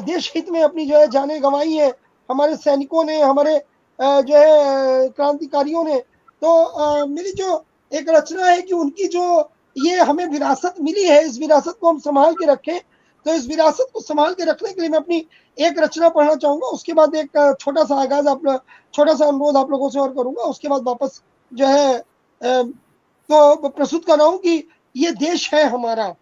देश हित में अपनी जो है जानें गंवाई है। हमारे सैनिकों ने, हमारे जो है क्रांतिकारियों ने। तो मेरी जो एक रचना है कि उनकी जो ये हमें विरासत मिली है, इस विरासत को हम संभाल के रखें। तो इस विरासत को संभाल के रखने के लिए मैं अपनी एक रचना पढ़ना चाहूंगा, उसके बाद एक छोटा सा आगाज छोटा सा अनुरोध आप लोगों से और करूंगा, उसके बाद वापस जो है तो प्रस्तुत कर रहा हूं कि ये देश है हमारा।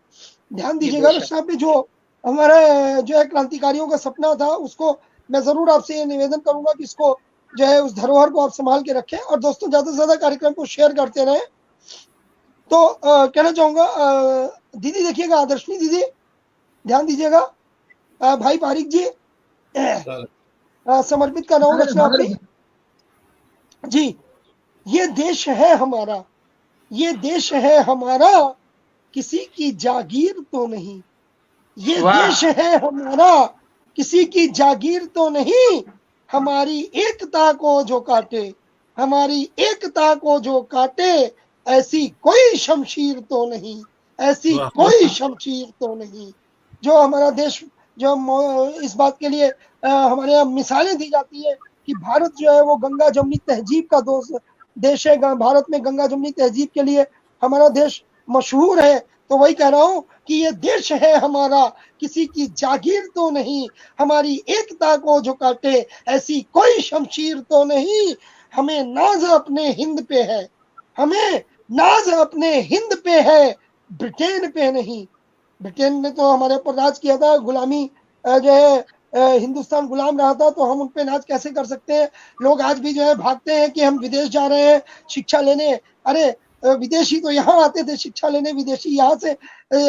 ध्यान दीजिएगा रचना पे, जो हमारा जो है क्रांतिकारियों का सपना था, उसको मैं जरूर आपसे ये निवेदन करूंगा कि इसको जो है उस धरोहर को आप संभाल के रखें, और दोस्तों ज्यादा से ज्यादा कार्यक्रम को शेयर करते रहें। तो कहना चाहूंगा दीदी देखिएगा, आदर्शनी दीदी ध्यान दीजिएगा, भाई पारिक जी समर्पित कर रहा हूँ रचना पे जी। ये देश है हमारा, ये देश है हमारा, किसी की जागीर तो नहीं। ये देश है हमारा, किसी की जागीर तो नहीं, हमारी एकता को जो काटे, हमारी एकता को जो काटे, ऐसी कोई शमशीर तो नहीं, ऐसी कोई शमशीर तो नहीं। जो हमारा देश, जो इस बात के लिए हमारे यहाँ मिसालें दी जाती है कि भारत जो है वो गंगा जमुनी तहजीब का देश है, भारत में गंगा जमुनी तहजीब के लिए हमारा देश मशहूर है। तो वही कह रहा हूं कि ये देश है हमारा, किसी की जागीर तो नहीं, हमारी एकता को जो काटे, ऐसी कोई शमशीर तो नहीं। हमें नाज अपने हिंद पे है, हमें नाज अपने हिंद पे है, ब्रिटेन पे नहीं। ब्रिटेन ने तो हमारे ऊपर राज किया था, गुलामी जो है हिंदुस्तान गुलाम रहा था, तो हम उन पे नाज कैसे कर सकते हैं। लोग आज भी जो है भागते हैं कि हम विदेश जा रहे हैं शिक्षा लेने। अरे विदेशी तो यहाँ आते थे शिक्षा लेने, विदेशी यहाँ से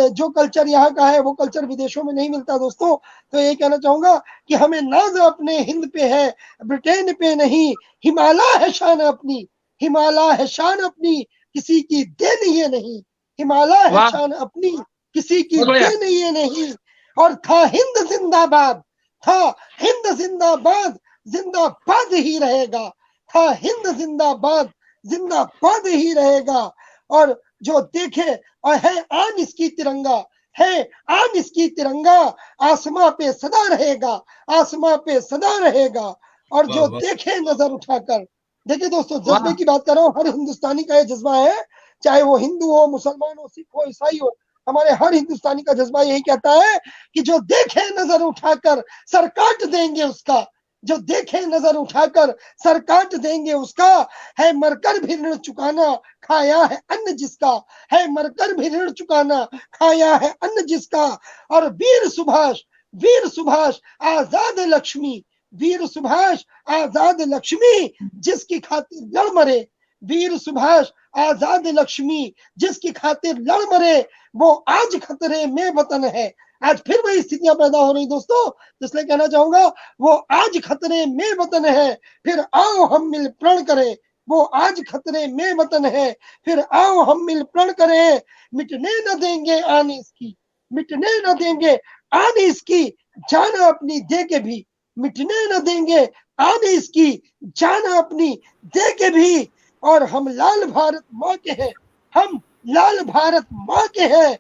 जो कल्चर यहाँ का है वो कल्चर विदेशों में नहीं मिलता दोस्तों। तो ये कहना चाहूंगा कि हमें नाज अपने हिंद पे है, ब्रिटेन पे नहीं। हिमालय है शान अपनी, हिमालय है शान अपनी, किसी की देन ये नहीं। हिमालय है शान अपनी, किसी की देन ये नहीं। और था हिंद जिंदाबाद, था हिंद जिंदाबाद, जिंदाबाद ही रहेगा। था हिंद जिंदाबाद, जिंदाबाद ही रहेगा। और जो देखे और है आन इसकी तिरंगा, है आन इसकी तिरंगा, आसमां पे सदा रहेगा, आसमां पे सदा रहेगा। और जो देखे नजर उठाकर, देखिए दोस्तों जज्बे की बात कर रहा हूँ, हर हिंदुस्तानी का ये जज्बा है, चाहे वो हिंदू हो, मुसलमान हो, सिख हो, ईसाई हो, हमारे हर हिंदुस्तानी का जज्बा यही कहता है कि जो देखे नजर उठाकर सर काट देंगे उसका, जो देखे नजर उठाकर सर काट देंगे उसका। है मरकर भी ऋण चुकाना, खाया है अन्न जिसका, है मरकर भी ऋण चुकाना, खाया है अन्न जिसका। और वीर सुभाष, वीर सुभाष आजाद लक्ष्मी, वीर सुभाष आजाद लक्ष्मी, जिसकी खातिर लड़ मरे। वीर सुभाष आजाद लक्ष्मी, जिसकी खातिर लड़ मरे, वो आज खतरे में वतन है। आज फिर वही स्थितियां पैदा हो रही दोस्तों, इसलिए कहना चाहूंगा वो आज खतरे में वतन है, फिर आओ हम मिल प्रण करें। वो आज खतरे में वतन है, फिर आओ हम मिल प्रण करें। मिटने न देंगे आन इसकी, मिटने न देंगे आन इसकी, जान अपनी दे के भी, मिटने न देंगे आन इसकी, जान अपनी दे के भी। और हम लाल भारत माँ के हैं, हम लाल भारत माँ के हैं,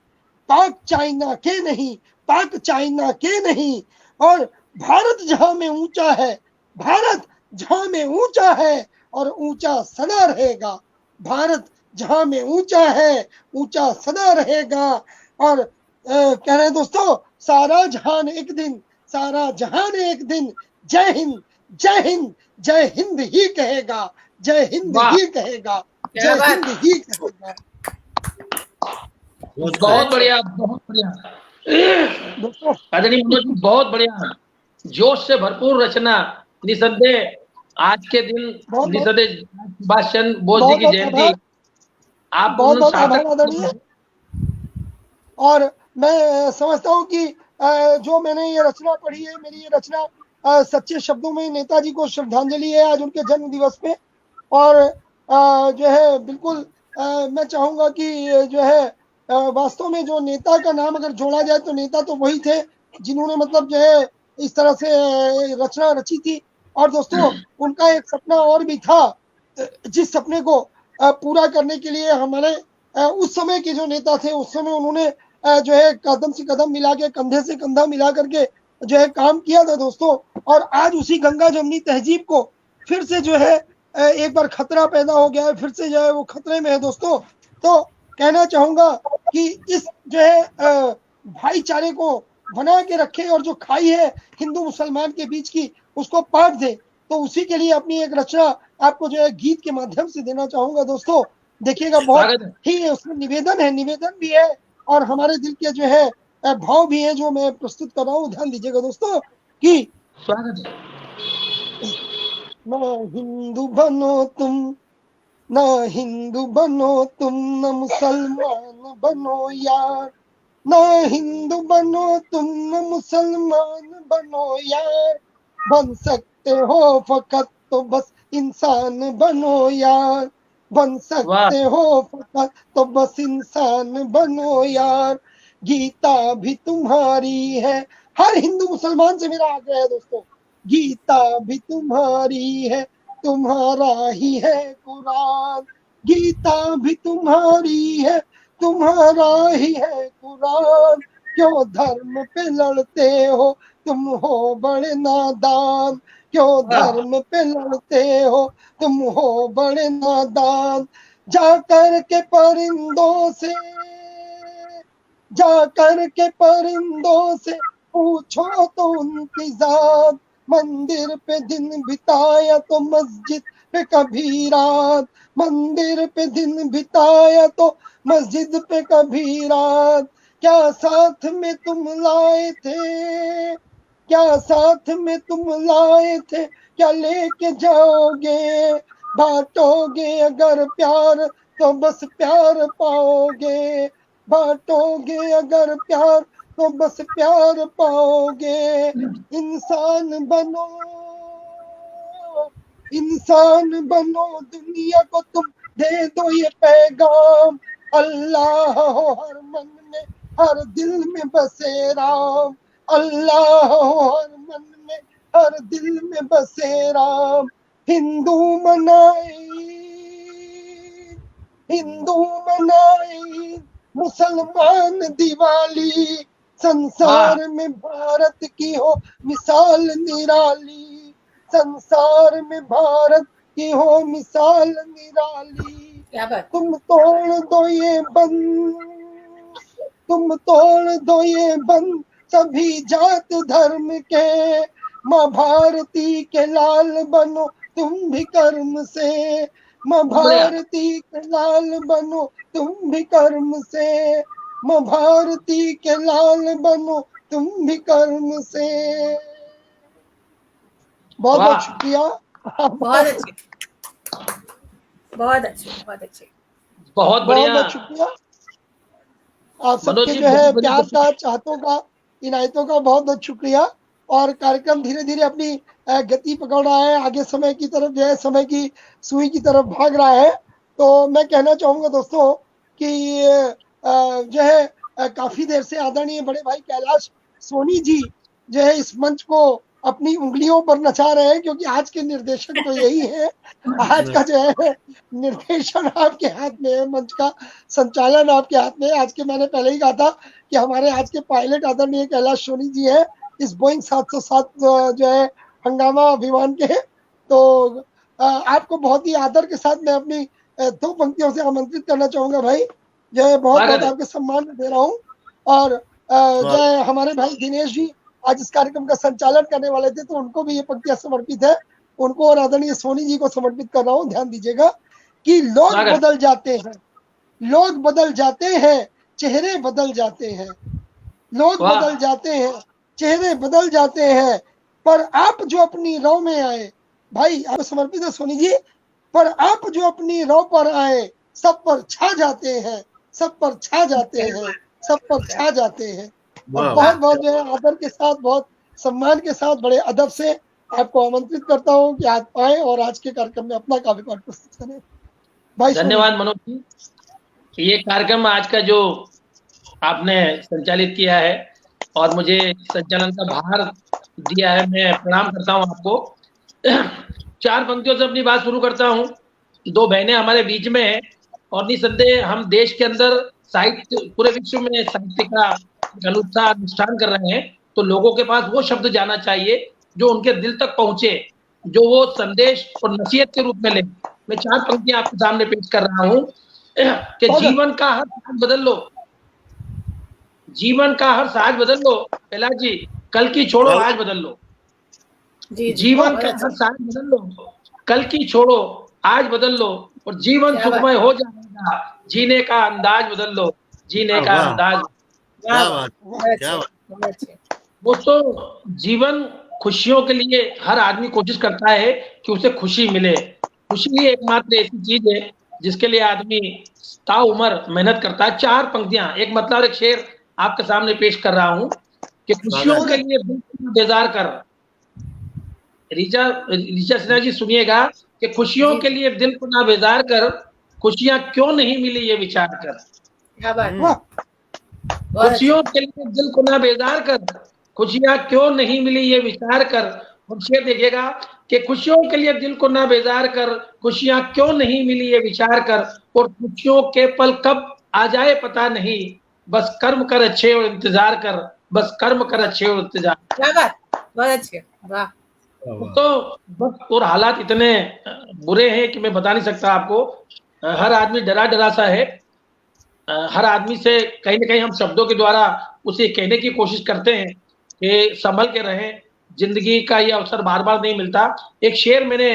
पाक चाइना के नहीं, पाक चाइना के नहीं। और भारत जहां में ऊंचा है, भारत जहां में ऊंचा है और ऊंचा सदा रहेगा। भारत जहां में ऊंचा है ऊंचा सदा रहेगा। और कह रहे हैं दोस्तों, सारा जहान एक दिन, सारा जहान एक दिन जय हिंद जय हिंद जय हिंद ही कहेगा, जय हिंद वाह। ही कहेगा, क्या जय बात। हिंद ही कहेगा। बहुत बढ़िया, बहुत बढ़िया दोस्तों आदरणीय मनोज जी, बहुत बढ़िया, जोश से भरपूर रचना। निसंदेह आज के दिन बहुत निसंदेह सुभाष चंद्र बोस जी बहुत की बहुत जयंती आभार, आप बहुत बहुत आभार सार्थक। आदरणीय। और मैं समझता हूँ कि जो मैंने ये रचना पढ़ी है, मेरी ये रचना सच्चे शब्दों में नेताजी को श्रद्धांजलि है आज उनके जन्म दिवस पे। और जो है बिल्कुल मैं चाहूंगा कि जो है वास्तव में जो नेता का नाम अगर जोड़ा जाए तो नेता तो वही थे जिन्होंने मतलब जो है इस तरह से रचना रची थी। और दोस्तों उनका एक सपना और भी था, जिस सपने को पूरा करने के लिए हमारे उस समय के जो नेता थे, उस समय उन्होंने जो है कदम से कदम मिला के, कंधे से कंधा मिला करके जो है काम किया था दोस्तों। और आज उसी गंगा जमनी तहजीब को फिर से जो है एक बार खतरा पैदा हो गया है, फिर से जो है वो खतरे में है दोस्तों। तो कहना चाहूंगा कि इस जो है भाईचारे को बना के रखे और जो खाई है हिंदू मुसलमान के बीच की उसको पाट दे। तो उसी के लिए अपनी एक रचना आपको जो है गीत के माध्यम से देना चाहूंगा दोस्तों। देखिएगा बहुत स्वागत है। ही उसमें निवेदन भी है और हमारे दिल के जो है भाव भी है जो मैं प्रस्तुत कर रहा हूँ। ध्यान दीजिएगा दोस्तों कि स्वागत है। ना हिंदू बनो तुम, ना हिंदू बनो तुम, न मुसलमान बनो यार, ना हिंदू बनो तुम, न मुसलमान बनो यार, बन सकते हो फकत तो बस इंसान बनो यार, बन सकते हो फकत तो बस इंसान बनो यार, गीता भी तुम्हारी है। हर हिंदू मुसलमान से मेरा आग्रह है दोस्तों, गीता भी तुम्हारी है, तुम्हारा ही है कुरान, गीता भी तुम्हारी है, तुम्हारा ही है कुरान, क्यों धर्म पे लड़ते हो, तुम हो बड़े नादान, क्यों धर्म पे लड़ते हो, तुम हो बड़े नादान, जाकर के परिंदों से, जाकर के परिंदों से पूछो तो उनकी जात, मंदिर पे दिन बिताया तो मस्जिद पे कभी रात, मंदिर पे दिन बिताया तो मस्जिद पे कभी रात, क्या साथ में तुम लाए थे, क्या साथ में तुम लाए थे, क्या लेके जाओगे, बांटोगे अगर प्यार तो बस प्यार पाओगे, बांटोगे अगर प्यार तो बस प्यार पाओगे, इंसान बनो, इंसान बनो, दुनिया को तुम दे दो ये पैगाम, अल्लाह हो हर मन में हर दिल में बसे राम, अल्लाह हो हर मन में हर दिल में बसे राम, हिंदू मनाए, हिंदू मनाए मुसलमान दिवाली, संसार में भारत की हो मिसाल निराली, संसार में भारत की हो मिसाल निराली, क्या बात। तुम तोड़ दो ये बंद, तुम तोड़ दो ये बंद सभी जात धर्म के, माँ भारती के लाल बनो तुम भी कर्म से, माँ भारती के लाल बनो तुम भी कर्म से, माँ भारती के लाल बनो तुम भी कर्म से। बहुत बहुत शुक्रिया। बहुत अच्छे, बहुत अच्छे, बहुत अच्छे, बहुत बढ़िया। बहुत शुक्रिया आप मनोज सबके जी, जो है बहुत बढ़िया। प्यार का, चाहतों का, इनायतों का बहुत बहुत शुक्रिया। और कार्यक्रम धीरे धीरे अपनी गति पकड़ रहा है, आगे समय की तरफ जो है, समय की सुई की तरफ भाग रहा है। तो मैं कहना चाहूंगा दोस्तों कि जो है काफी देर से आदरणीय बड़े भाई कैलाश सोनी जी जो है इस मंच को अपनी उंगलियों पर नचा रहे हैं, क्योंकि आज के निर्देशक तो यही है, आज का जो है निर्देशन आपके हाथ में है, मंच का संचालन आपके हाथ में है। आज के मैंने पहले ही कहा था कि हमारे आज के पायलट आदरणीय कैलाश सोनी जी है इस बोइंग 707 जो है हंगामा विमान के। तो आपको बहुत ही आदर के साथ मैं अपनी दो पंक्तियों से आमंत्रित करना चाहूंगा भाई। जय, बहुत बहुत आपके सम्मान दे रहा हूँ। और जय हमारे भाई दिनेश जी आज इस कार्यक्रम का संचालन करने वाले थे, तो उनको भी ये पंक्तियां समर्पित है। उनको और आदरणीय सोनी जी को समर्पित कर रहा हूँ। ध्यान दीजिएगा कि लोग बदल जाते हैं, लोग बदल जाते हैं, चेहरे बदल जाते हैं। लोग बदल जाते हैं, चेहरे बदल जाते हैं, पर आप जो अपनी राह में आए, भाई आप समर्पित है सोनी जी, पर आप जो अपनी राह पर आए सब पर छा जाते हैं, सब पर छा जाते हैं, सब पर छा जाते हैं। और बहुत बहुत जो है आदर के साथ, बहुत सम्मान के साथ, बड़े अदब से आपको आमंत्रित करता हूं कि आप आए और आज के कार्यक्रम में अपना काव्य पाठ प्रस्तुत करें। भाई धन्यवाद मनोज जी। ये कार्यक्रम आज का जो आपने संचालित किया है और मुझे संचालन का भार दिया है, मैं प्रणाम करता हूं आपको। 4 पंक्तियों से अपनी बात शुरू करता हूं। 2 बहनें हमारे बीच में हैं और निसंदेह हम देश के अंदर साहित्य, पूरे विश्व में साहित्य का अनूठा अनुष्ठान कर रहे हैं, तो लोगों के पास वो शब्द जाना चाहिए जो उनके दिल तक पहुंचे, जो वो संदेश और नसीहत के रूप में ले। मैं 4 पंक्तियां आपके सामने पेश कर रहा हूं कि जीवन का हर साज बदल लो, जीवन का हर साज बदल लो। पहला जी, कल की छोड़ो आज बदल लो। जीवन का हर साज बदल लो, कल की छोड़ो आज बदल लो, और जीवन सुखमय हो जाएगा। जीने का अंदाज बदल लो, जीने का अंदाज। दोस्तों, जीवन खुशियों के लिए हर आदमी कोशिश करता है कि उसे खुशी मिले। खुशी ही एकमात्र ऐसी चीज है जिसके लिए आदमी ताउम्र मेहनत करता है। 4 पंक्तियां, एक मतलब एक शेर आपके सामने पेश कर रहा हूं कि खुशियों के लिए दिल को बेजार कर। रीचा सिन्हा जी सुनिएगा कि खुशियों के लिए दिल को ना बेजार कर, खुशियां क्यों नहीं मिली ये विचार कर। क्या बात, खुशियों के लिए दिल को ना बेजार कर, खुशियां क्यों नहीं मिली ये विचार कर। और शेर देखिएगा कि खुशियों के लिए दिल को ना बेजार कर, खुशियां क्यों नहीं मिली ये विचार कर, और खुशियों के पल कब आ जाए पता नहीं, बस कर्म कर अच्छे और इंतजार कर, बस कर्म कर अच्छे और इंतजार। क्या बात, बहुत अच्छे, वाह। तो वक्त और हालात इतने बुरे हैं कि मैं बता नहीं सकता आपको। हर आदमी डरा डरा सा है। हर आदमी से कहीं ना कहीं हम शब्दों के द्वारा उसे कहने की कोशिश करते हैं कि संभल के रहें, जिंदगी का ये अवसर बार बार नहीं मिलता। एक शेर, मैंने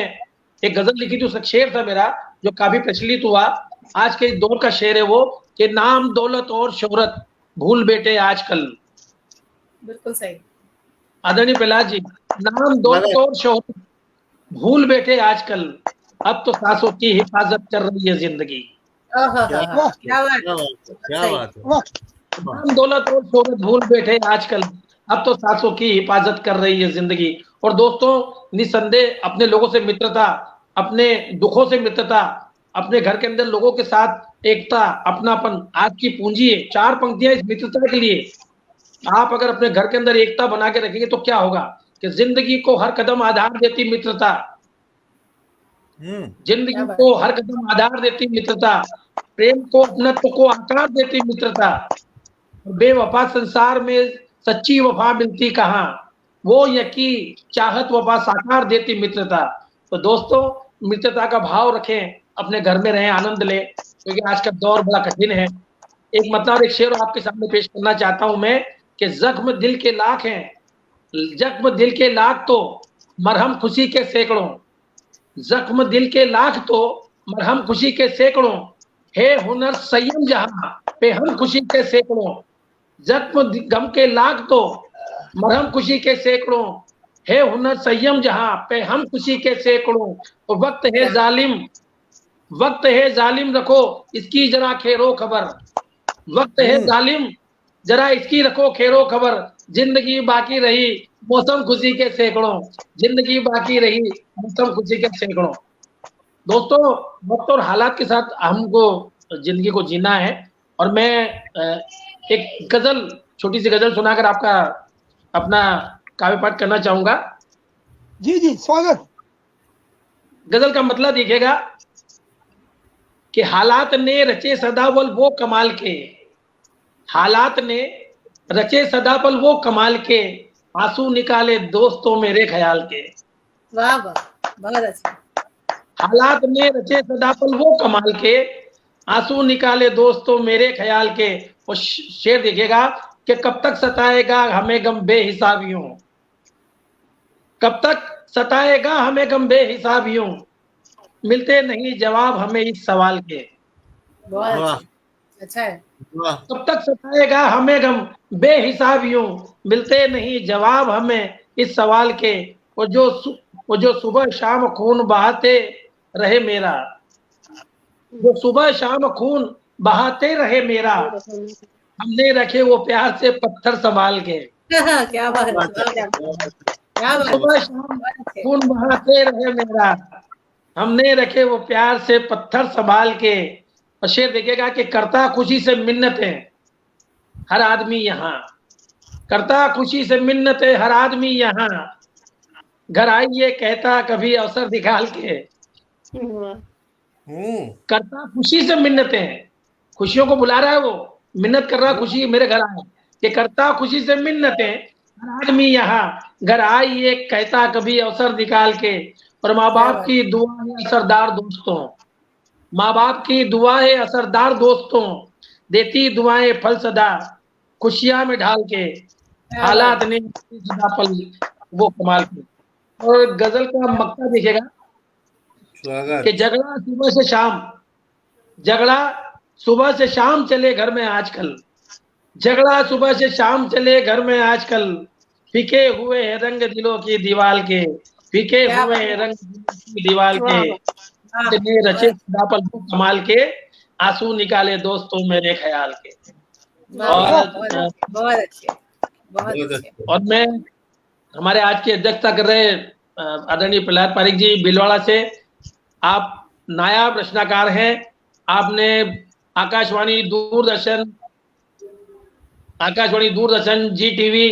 एक गजल लिखी थी, उसका शेर था मेरा जो काफी प्रचलित हुआ। आज के दौर का शेर है वो कि नाम दौलत और शोहरत भूल बैठे आजकल। बिल्कुल सही आदरणीय प्रहलाद जी, नाम दौलत और शोहरत भूल बैठे आजकल, अब तो सांसों की हिफाजत कर रही है जिंदगी। क्या बात, नाम दौलत और शोहरत भूल बैठे आजकल, अब तो सांसों की हिफाजत कर रही है जिंदगी। और दोस्तों, निसंदेह अपने लोगों से मित्रता, अपने दुखों से मित्रता, अपने घर के अंदर लोगों के साथ एकता, अपनापन आज की पूंजी है। 4 पंक्तियां इस मित्रता के लिए। आप अगर अपने घर के अंदर एकता बना के रखेंगे तो क्या होगा कि जिंदगी को हर कदम आधार देती मित्रता, जिंदगी को हर कदम आधार देती मित्रता, प्रेम को अपनत्व को आकार देती मित्रता, बेवफा संसार में सच्ची वफा मिलती कहाँ, वो यकी चाहत वफा साकार देती मित्रता। तो दोस्तों, मित्रता का भाव रखें, अपने घर में रहें, आनंद लें, क्योंकि आज का दौर बड़ा कठिन है। एक मतलब एक शेर आपके सामने पेश करना चाहता हूं मैं कि जख्म दिल के लाख हैं, जख्म दिल के लाख तो मरहम खुशी के सैकड़ों, जख्म दिल के लाख तो मरहम खुशी के सैकड़ों, है हुनर संयम जहां पे हम खुशी के सैकड़ों, जख्म गम के लाख तो मरहम खुशी के सैकड़ों, है हुनर संयम जहां पे हम खुशी के सैकड़ों। और वक्त है जालिम, वक्त है जालिम रखो इसकी जरा खैरो खबर, वक्त है जालिम जरा इसकी रखो खैरो खबर, जिंदगी बाकी रही मौसम खुशी के सैकड़ों, जिंदगी बाकी रही मौसम खुशी के सैकड़ों। दोस्तों, वक्त और हालात के साथ हमको जिंदगी को जीना है। और मैं एक गजल, छोटी सी गजल सुनाकर आपका अपना काव्य पाठ करना चाहूंगा। जी जी, स्वागत। गजल का मतलब देखिएगा कि हालात ने रचे सदावल वो कमाल के, हालात ने रचे सदापल वो कमाल के, आंसू निकाले दोस्तों मेरे ख्याल के। वाह वाह, बहुत अच्छा। हालात ने रचे सदा पल वो कमाल के, आंसू निकाले दोस्तों मेरे ख्याल के। वो शेर देखिएगा कि कब तक सताएगा हमें गम बेहिसाबियों, कब तक सताएगा हमें गम बेहिसाबियों, मिलते नहीं जवाब हमें इस सवाल के। बहुत अच्छा है। कब तक सताएगा हमें गम बेहिसाबियों, मिलते नहीं जवाब हमें इस सवाल के। वो जो सुबह शाम खून बहाते रहे मेरा, जो सुबह शाम खून बहाते रहे मेरा, हमने रखे वो प्यार से पत्थर संभाल के। क्या बात है, क्या बात सुबह शाम खून बहाते रहे मेरा, हमने रखे वो प्यार से पत्थर संभाल के। और शेर देखिएगा कि करता खुशी से मिन्नतें हर आदमी यहाँ, करता खुशी से मिन्नतें हर आदमी यहाँ, घर आइए कहता कभी अवसर निकाल के। करता खुशी से मिन्नतें, खुशियों को बुला रहा है वो, मिन्नत कर रहा, खुशी मेरे घर आए। ये करता खुशी से मिन्नतें हर आदमी यहाँ, घर आइए कहता कभी अवसर निकाल के। और माँ बाप की दुआ है असरदार दोस्तों, माँ बाप की दुआ है असरदार दोस्तों, देती दुआएं फल सदा खुशियां में ढाल के। हालात ने सदा पल वो कमाल के। और गजल का मक्ता देखेगा कि झगड़ा सुबह से शाम, झगड़ा सुबह से शाम चले घर में आजकल, झगड़ा सुबह से शाम चले घर में आजकल, फीके हुए हैं रंग दिलों की दीवार के, फीके हुए हैं रंग दिलों की दीवार के। रचे पल वो कमाल के, आंसू निकाले दोस्तों मेरे ख्याल के। और बहुत अच्छे, बहुत अच्छे। और मैं हमारे आज की अध्यक्षता कर रहे आदरणीय प्रहलाद पारिक जी भीलवाड़ा से, आप नायाब रचनाकार हैं। आपने आकाशवाणी दूरदर्शन जी टीवी,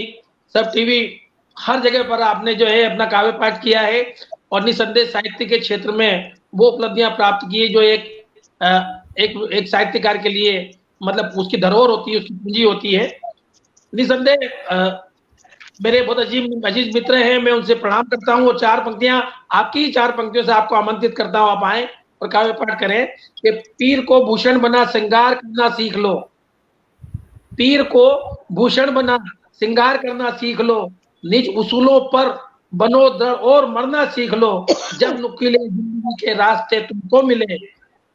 सब टीवी, हर जगह पर आपने जो है अपना काव्य पाठ किया है और निसंदेह साहित्य के क्षेत्र में वो उपलब्धियां प्राप्त की है जो एक साहित्यकार के लिए मतलब उसकी धरोहर होती है, उसकी पूंजी होती है। निसंदेह मेरे बहुत अजीज मित्र हैं, मैं उनसे प्रणाम करता हूँ। और चार पंक्तियां आपकी ही चार पंक्तियों से आपको आमंत्रित करता हूँ, आप आए और काव्य पाठ करें कि पीर को भूषण बना श्रृंगार करना सीख लो, पीर को भूषण बना श्रृंगार करना सीख लो, निज उसूलों पर बनो दृढ़ और मरना सीख लो। जब नुकीले जिंदगी के रास्ते तुमको मिले,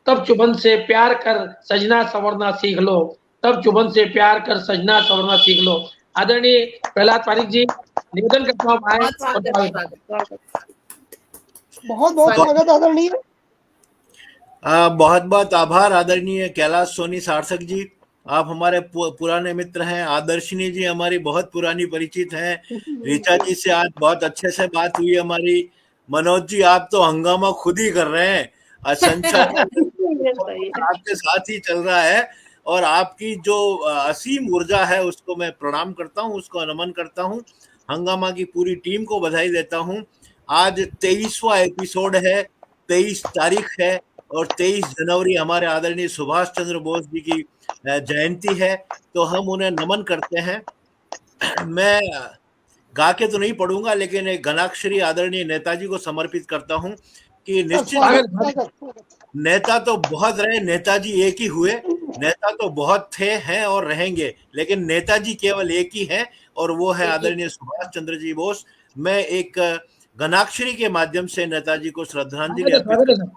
तब चुभन से प्यार कर सजना संवरना सीख लो, तब चुभन से प्यार कर सजना संवरना सीख लो। आदरणीय प्रहलाद पारिक जी, निवेदन करता हूँ आए। बहुत बहुत स्वागत आदरणीय। बहुत बहुत आभार आदरणीय कैलाश सोनी सार्थक जी, आप हमारे पुराने मित्र हैं। आदर्शनी जी हमारी बहुत पुरानी परिचित हैं। ऋचा जी से आज बहुत अच्छे से बात हुई हमारी। मनोज जी आप तो हंगामा खुद ही कर रहे हैं, संचार आपके साथ ही चल रहा है और आपकी जो असीम ऊर्जा है उसको मैं प्रणाम करता हूं, उसको नमन करता हूं। हंगामा की पूरी टीम को बधाई देता हूं। आज 23वां एपिसोड है, 23 तारीख है और 23 जनवरी हमारे आदरणीय सुभाष चंद्र बोस जी की जयंती है, तो हम उन्हें नमन करते हैं। मैं गा के तो नहीं पढ़ूंगा लेकिन एक घनाक्षरी आदरणीय नेताजी को समर्पित करता हूं कि निश्चित नेता तो बहुत रहे, नेताजी एक ही हुए। नेता तो बहुत थे, हैं और रहेंगे, लेकिन नेताजी केवल एक ही हैं और वो है आदरणीय सुभाष चंद्र जी बोस। मैं एक घनाक्षरी के माध्यम से नेताजी को श्रद्धांजलि अर्पित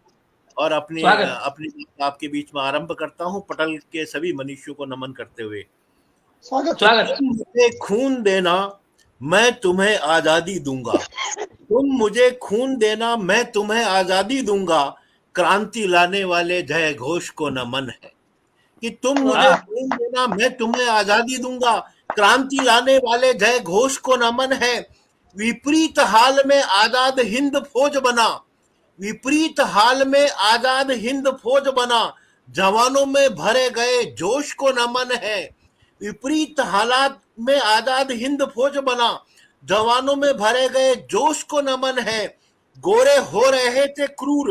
और अपनी आपके बीच में आरंभ करता हूं, पटल के सभी मनुष्यों को नमन करते हुए। स्वागत। मुझे खून देना मैं तुम्हें आजादी दूंगा, तुम मुझे खून देना मैं तुम्हें आजादी दूंगा, क्रांति लाने वाले जय घोष को नमन है। कि तुम मुझे खून देना मैं तुम्हें आजादी दूंगा, क्रांति लाने वाले जय घोष को नमन है। विपरीत हाल में आजाद हिंद फौज बना, विपरीत हाल में आजाद हिंद फौज बना, जवानों में भरे गए जोश को नमन है। विपरीत हालात में आजाद हिंद फौज बना, जवानों में भरे गए जोश को नमन है। गोरे हो रहे थे क्रूर,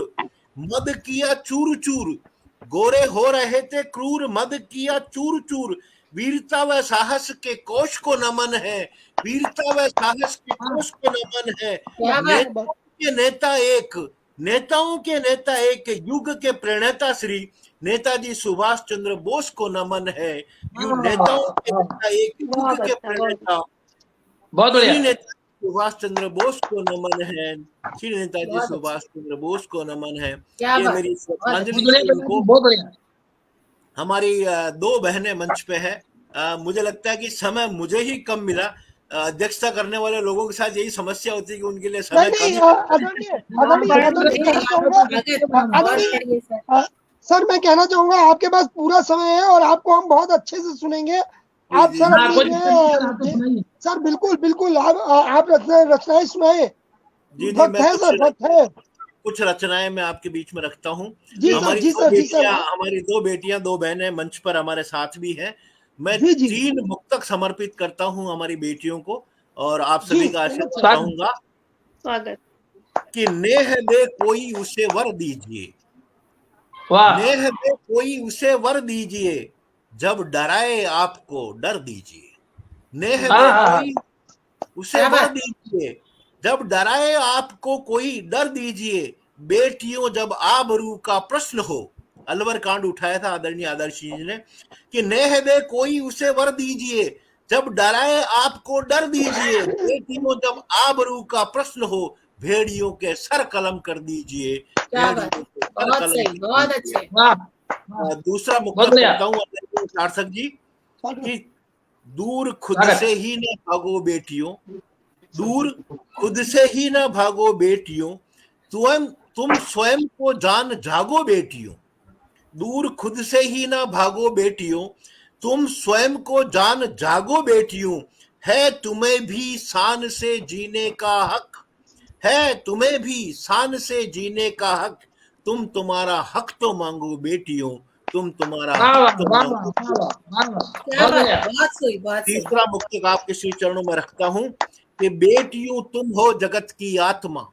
मद किया चूर चूर, गोरे हो रहे थे क्रूर, मद किया चूर चूर, वीरता व साहस के कोश को नमन है, वीरता व साहस के कोश को नमन है। नेता एक, नेताओं के नेता एक युग के प्रणेता श्री नेताजी सुभाष चंद्र बोस को नमन है। यूं नेताओं के नेता एक युग बहुत के अच्छा, बहुत प्रणेता बहुत श्री बढ़िया। नेताजी सुभाष चंद्र बोस को नमन है। श्री नेताजी बहुत सुभाष चंद्र बोस को नमन है। क्या ये बात मेरी है, श्रद्धांजलि बहुत बढ़िया है बेटा इनको। जी, बहुत बढ़िया। हमारी दो बहनें मंच पे है। मुझे लगता है कि समय मुझे ही कम मिला। अध्यक्षता करने वाले लोगों के साथ यही समस्या होती है कि उनके लिए समय नहीं नहीं कम आदरणीय आदरणीय कहना चाहूंगा बहुत आदरणीय बढ़िया सर। सर मैं कहना चाहूंगा आपके पास पूरा समय है और आपको हम बहुत अच्छे से सुनेंगे। आप जी, सर हाँ, अपनी कोई दिक्कत नहीं है, आप तो सुनाइए। सर बिल्कुल बिल्कुल आप रचनाएं सुनाए। जी जी, वक्त मैं है सर, वक्त है। कुछ रचनाएं मैं आपके बीच में रखता हूँ। जी सर, जी सर, जी सर। हमारी दो बेटियां दो बहनें मंच पर हमारे साथ भी हैं। मैं जी जी 3 मुक्तक समर्पित करता हूँ हमारी बेटियों को और आप जी, सभी का आशीर्वाद स्वागत। चाहूंगा स्वागत। कि नेह दे कोई उसे वर दीजिए, वाह, नेह दे कोई उसे वर दीजिए, जब डराए आपको डर दीजिए। नेह हाँ दे हाँ हाँ, कोई उसे क्या वर बात। दीजिए, जब डराए आपको कोई डर दीजिए। बेटियों जब आबरू का प्रश्न हो, अलवर कांड उठाया था आदरणीय आदर्श जी ने कि नेह दे कोई उसे वर दीजिए, जब डराए आपको डर दीजिए। बेटियों जब आबरू का प्रश्न हो, भेड़ियों के सर कलम कर दीजिए, क्या बात, भेड़ियों के सर बहुत कलम सही, कर बहुत दीजिए। अच्छे। वाह, वाह, दूसरा बहुत मुक्तक बढ़िया। पढ़ता हूँ आदरणीय सार्थक जी कि दूर खुद स्वागत। से ही न भागो बेटियों, दूर खुद से ही न भागो बेटियों, तुम स्वयं को जान जागो बेटियों। दूर खुद से ही न भागो बेटियों, तुम स्वयं को जान जागो बेटियों। है तुम्हें भी शान से जीने का हक, है तुम्हें भी शान से जीने का हक। तुम तुम्हारा हक तो मांगो बेटियों, तुम तुम्हारा वाह हक वाह तो वाह वाह मांगो। वाह वाह वाह वाह, क्या बहुत बात, बढ़िया। बहुत सही, बहुत सही। तीसरा मुक्तक आपके श्री चरणों में रखता हूं कि बेटियों तुम हो जगत की आत्मा,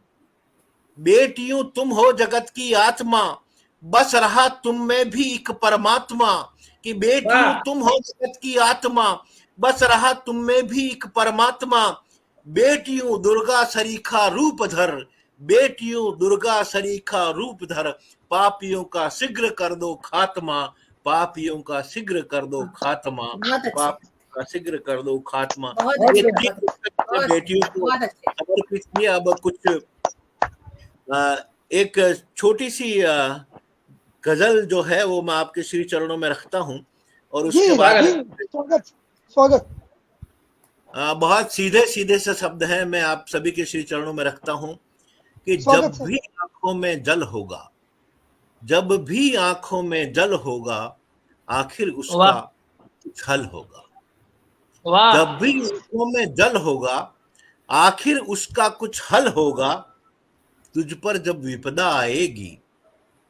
बेटियों तुम हो जगत की आत्मा, बस रहा तुम में भी एक परमात्मा। कि बेटियों वाह, तुम हो जगत की आत्मा, बस रहा तुम में भी एक परमात्मा। बेटियों दुर्गा सरीखा रूप धर, बेटियों दुर्गा सरीखा रूप धर, पापियों का शीघ्र कर दो खात्मा, पापियों का शीघ्र कर दो खात्मा, बहुत अच्छे, पाप का शीघ्र कर दो खात्मा। बहुत बहुत ये अच्छे, बढ़िया। 3 बहुत पुस्तक अच्छे, मैंने बहुत बेटियों अच्छे, को बहुत अच्छे। समर्पित किए। अब कुछ एक छोटी सी गजल जो है वो मैं आपके श्री चरणों में रखता हूं और जी उसके बाद जी, स्वागत स्वागत। बहुत सीधे सीधे से शब्द हैं, मैं आप सभी के श्री चरणों में रखता हूं कि स्वागत जब सर। भी आंखों में जल होगा, जब भी आंखों में जल होगा, आखिर उसका वाह कुछ हल होगा। वाह, जब भी आंखों में जल होगा, आखिर उसका कुछ हल होगा। तुझ पर जब विपदा आएगी,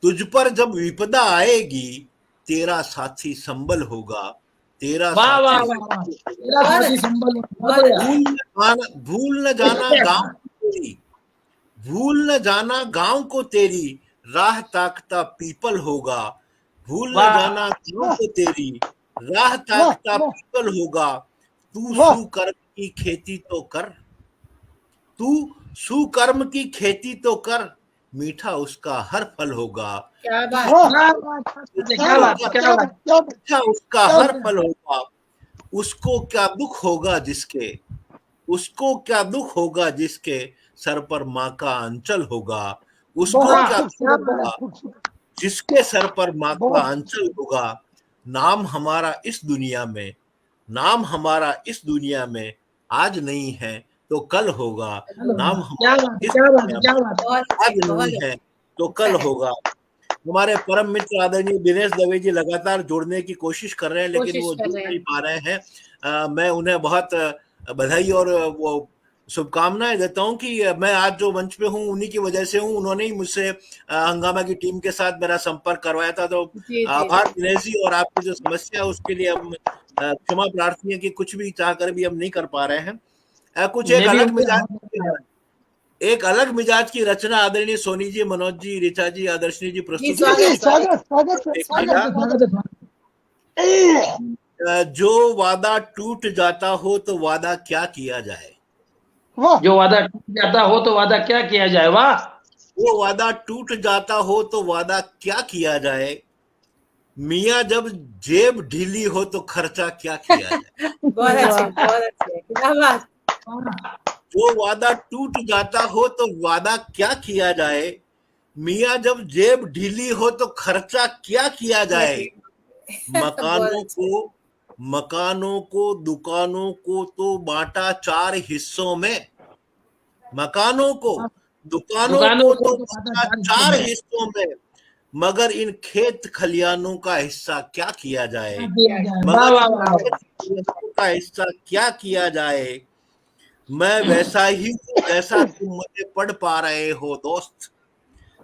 तुझ पर जब विपदा आएगी, तेरा साथी संबल होगा, तेरा वाह वाह साथी वाह वाह, संबल होगा। तेरा बहुत साथी अच्छे, संबल, बहुत बहुत बढ़िया। अच्छे। भूल न जाना गांव को तेरी, भूल न जाना गांव को तेरी, राह ताकता पीपल होगा। भूल न वाह जाना गांव वाह को तेरी, राह वाह ताकता वाह पीपल होगा। तू वाह सुकर्म की खेती तो कर, तू सुकर्म की खेती तो कर, मीठा उसका हर फल होगा। क्या तू बात, वाह, क्या बात है, क्या क्या बात, बात है, मीठा क्या क्या बात बात, क्या बात, मीठा उसका क्या हर बात। फल होगा। उसको क्या दुख होगा जिसके, उसको क्या दुख होगा जिसके सर पर माँ का अंचल होगा। उसको बहुत वाह, क्या दुख क्या खूबसूरत, बात है। बहुत होगा खूबसूरत, जिसके सर पर माँ का बहुत अंचल होगा। नाम हमारा इस दुनिया में, नाम हमारा इस दुनिया में आज नहीं है तो कल होगा। हेलो, नाम क्या हमारा बात है, इस क्या बात है, दुनिया क्या में बात है। बहुत आज अच्छे, बहुत नहीं है अच्छे। तो अच्छा कल है, होगा। हमारे परम मित्र आदरणीय दिनेश दवे जी लगातार जुड़ने की कोशिश कर रहे हैं लेकिन कोशिश वो कर जुड़ रहे नहीं हैं। पा रहे हैं। मैं उन्हें बहुत बधाई और वो शुभकामनाएं देता हूं कि मैं आज जो मंच पे हूं उन्हीं की वजह से हूं। उन्होंने ही मुझसे हंगामा की टीम के साथ मेरा संपर्क करवाया था। तो जी, जी, आभार जी। दिनेश जी, और आपकी जो समस्या है उसके लिए हम क्षमा प्रार्थी हैं कि कुछ भी चाह कर भी हम नहीं कर पा रहे हैं। कुछ मैं भी उनके आभार व्यक्त कर रहा हूं। एक अलग मिजाज की रचना आदरणीय सोनी जी, मनोज जी, ऋचा जी, आदर्शनी जी जी, प्रस्तुत जी जी, स्वागत, करेंगे। स्वागत। स्वागत स्वागत सर, एक स्वागत स्वागत है, मिजाज, स्वागत है, स्वागत जो वादा टूट जाता हो तो वादा क्या किया जाए। वाह है। जो वादा टूट जाता हो तो वादा क्या किया जाए। वाह, वो वादा टूट जाता हो तो वादा क्या किया जाए, मियाँ जब जेब ढीली हो तो खर्चा क्या किया जाए। बहुत अच्छे, क्या बात। जो वादा टूट जाता हो तो वादा क्या किया जाए, मियाँ जब जेब ढीली हो तो खर्चा क्या किया जाए। मकानों को दुकानों को तो बांटा 4 हिस्सों में, मकानों को दुकानों को तो बांटा 4 हिस्सों में, मगर इन खेत खलियानों का हिस्सा क्या किया जाए, मगर इन खेत खलियानों का हिस्सा क्या किया जाए। मैं वैसा ही हूँ जैसा तुम मुझे पढ़ पा रहे हो दोस्त,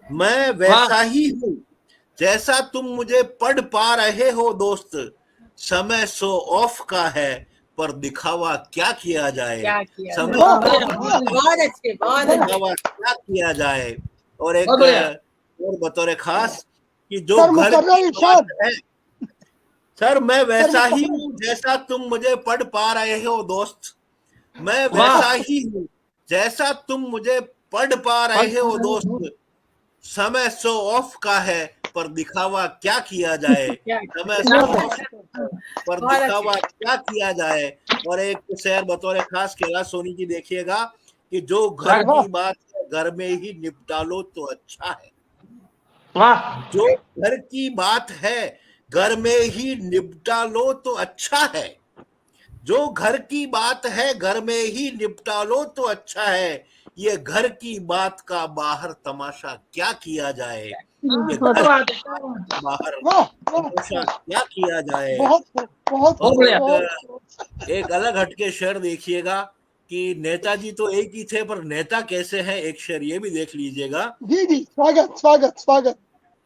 मैं वैसा ही हूँ जैसा तुम मुझे पढ़ पा रहे हो दोस्त। समय शो ऑफ का है पर दिखावा क्या किया जाए, समय बहुत अच्छे, दिखावा क्या किया जाए। और एक और बतौर खास कि जो सर, घर मुकर्रर की इरशाद। बात है, सर मैं वैसा ही हूँ जैसा तुम मुझे पढ़ पा रहे हो दोस्त, मैं वैसा ही हूँ जैसा तुम मुझे पढ़ पा रहे हो दोस्त। समय शो ऑफ का है पर दिखावा क्या किया जाए, समय शो ऑफ पर दिखावा क्या किया जाए। और एक शेर बतौर खास कैलाश सोनी जी देखिएगा कि जो घर की बात है घर में ही निपटा लो तो अच्छा है, जो घर की बात है घर में ही निपटा लो तो अच्छा है, जो घर की बात है घर में ही निपटा लो तो अच्छा है। ये घर की बात का बाहर तमाशा क्या किया जाए, ये घर की बात का बाहर तमाशा क्या किया जाए। और एक अलग हटके शेर देखिएगा कि नेताजी तो एक ही थे पर नेता कैसे हैं, एक शेर ये भी देख लीजिएगा। जी जी, स्वागत स्वागत स्वागत।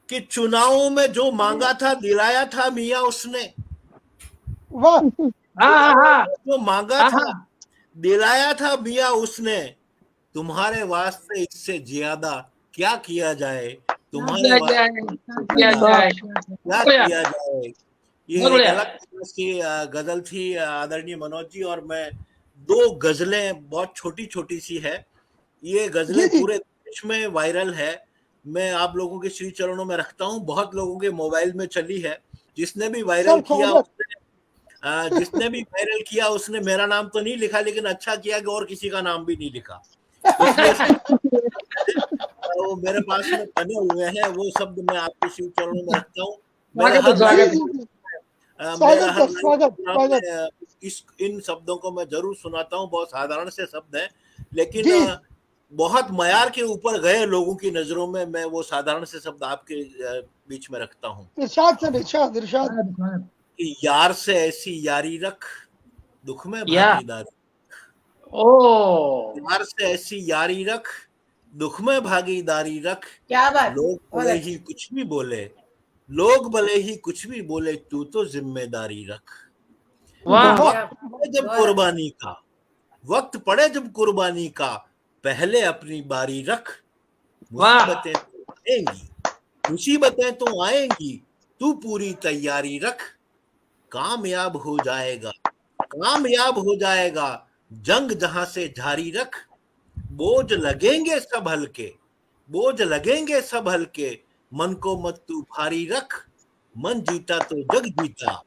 कि चुनावों में जो मांगा था दिलाया था मियाँ उसने, वाह, जो मांगा था दिलाया था मियाँ उसने। तुम्हारे वास्ते इससे ज्यादा क्या किया जाए, तुम्हारे वास्ते क्या किया जाए। ये एक अलग सी गजल थी आदरणीय मनोज जी। और मैं 2 गजलें बहुत छोटी छोटी सी है, ये गजलें पूरे देश में वायरल है। मैं आप लोगों के श्री चरणों में रखता हूँ, बहुत लोगों के मोबाइल में चली है। जिसने भी वायरल किया उसने मेरा नाम तो नहीं लिखा, लेकिन अच्छा किया कि और किसी का नाम भी नहीं लिखा, इसलिए वो मेरे पास में बने हुए हैं, वो शब्द मैं आपके शिव चरणों में रखता हूँ। इन शब्दों को मैं जरूर सुनाता हूँ, बहुत साधारण से शब्द हैं, लेकिन बहुत मयार के ऊपर गए लोगों की नजरों में मैं वो साधारण से शब्द आपके बीच में रखता हूँ। कि यार से ऐसी यारी रख, दुख में भागीदारी, यार से ऐसी यारी रख, दुख में भागीदारी रख। क्या बात। लोग भले ही कुछ भी बोले, लोग भले ही कुछ भी बोले, तू तो जिम्मेदारी रख। वक्त पड़े जब कुर्बानी का, वक्त पड़े जब कुर्बानी का, पहले अपनी बारी रख। मुसीबतें तो आएंगी, मुसीबतें तो आएंगी, तू पूरी तैयारी रख। कामयाब हो जाएगा, कामयाब हो जाएगा, जंग जहां से जारी रख। बोझ लगेंगे सब हल्के, बोझ लगेंगे सब हल्के, मन को मत तू भारी रख। मन जीता तो जग जीता,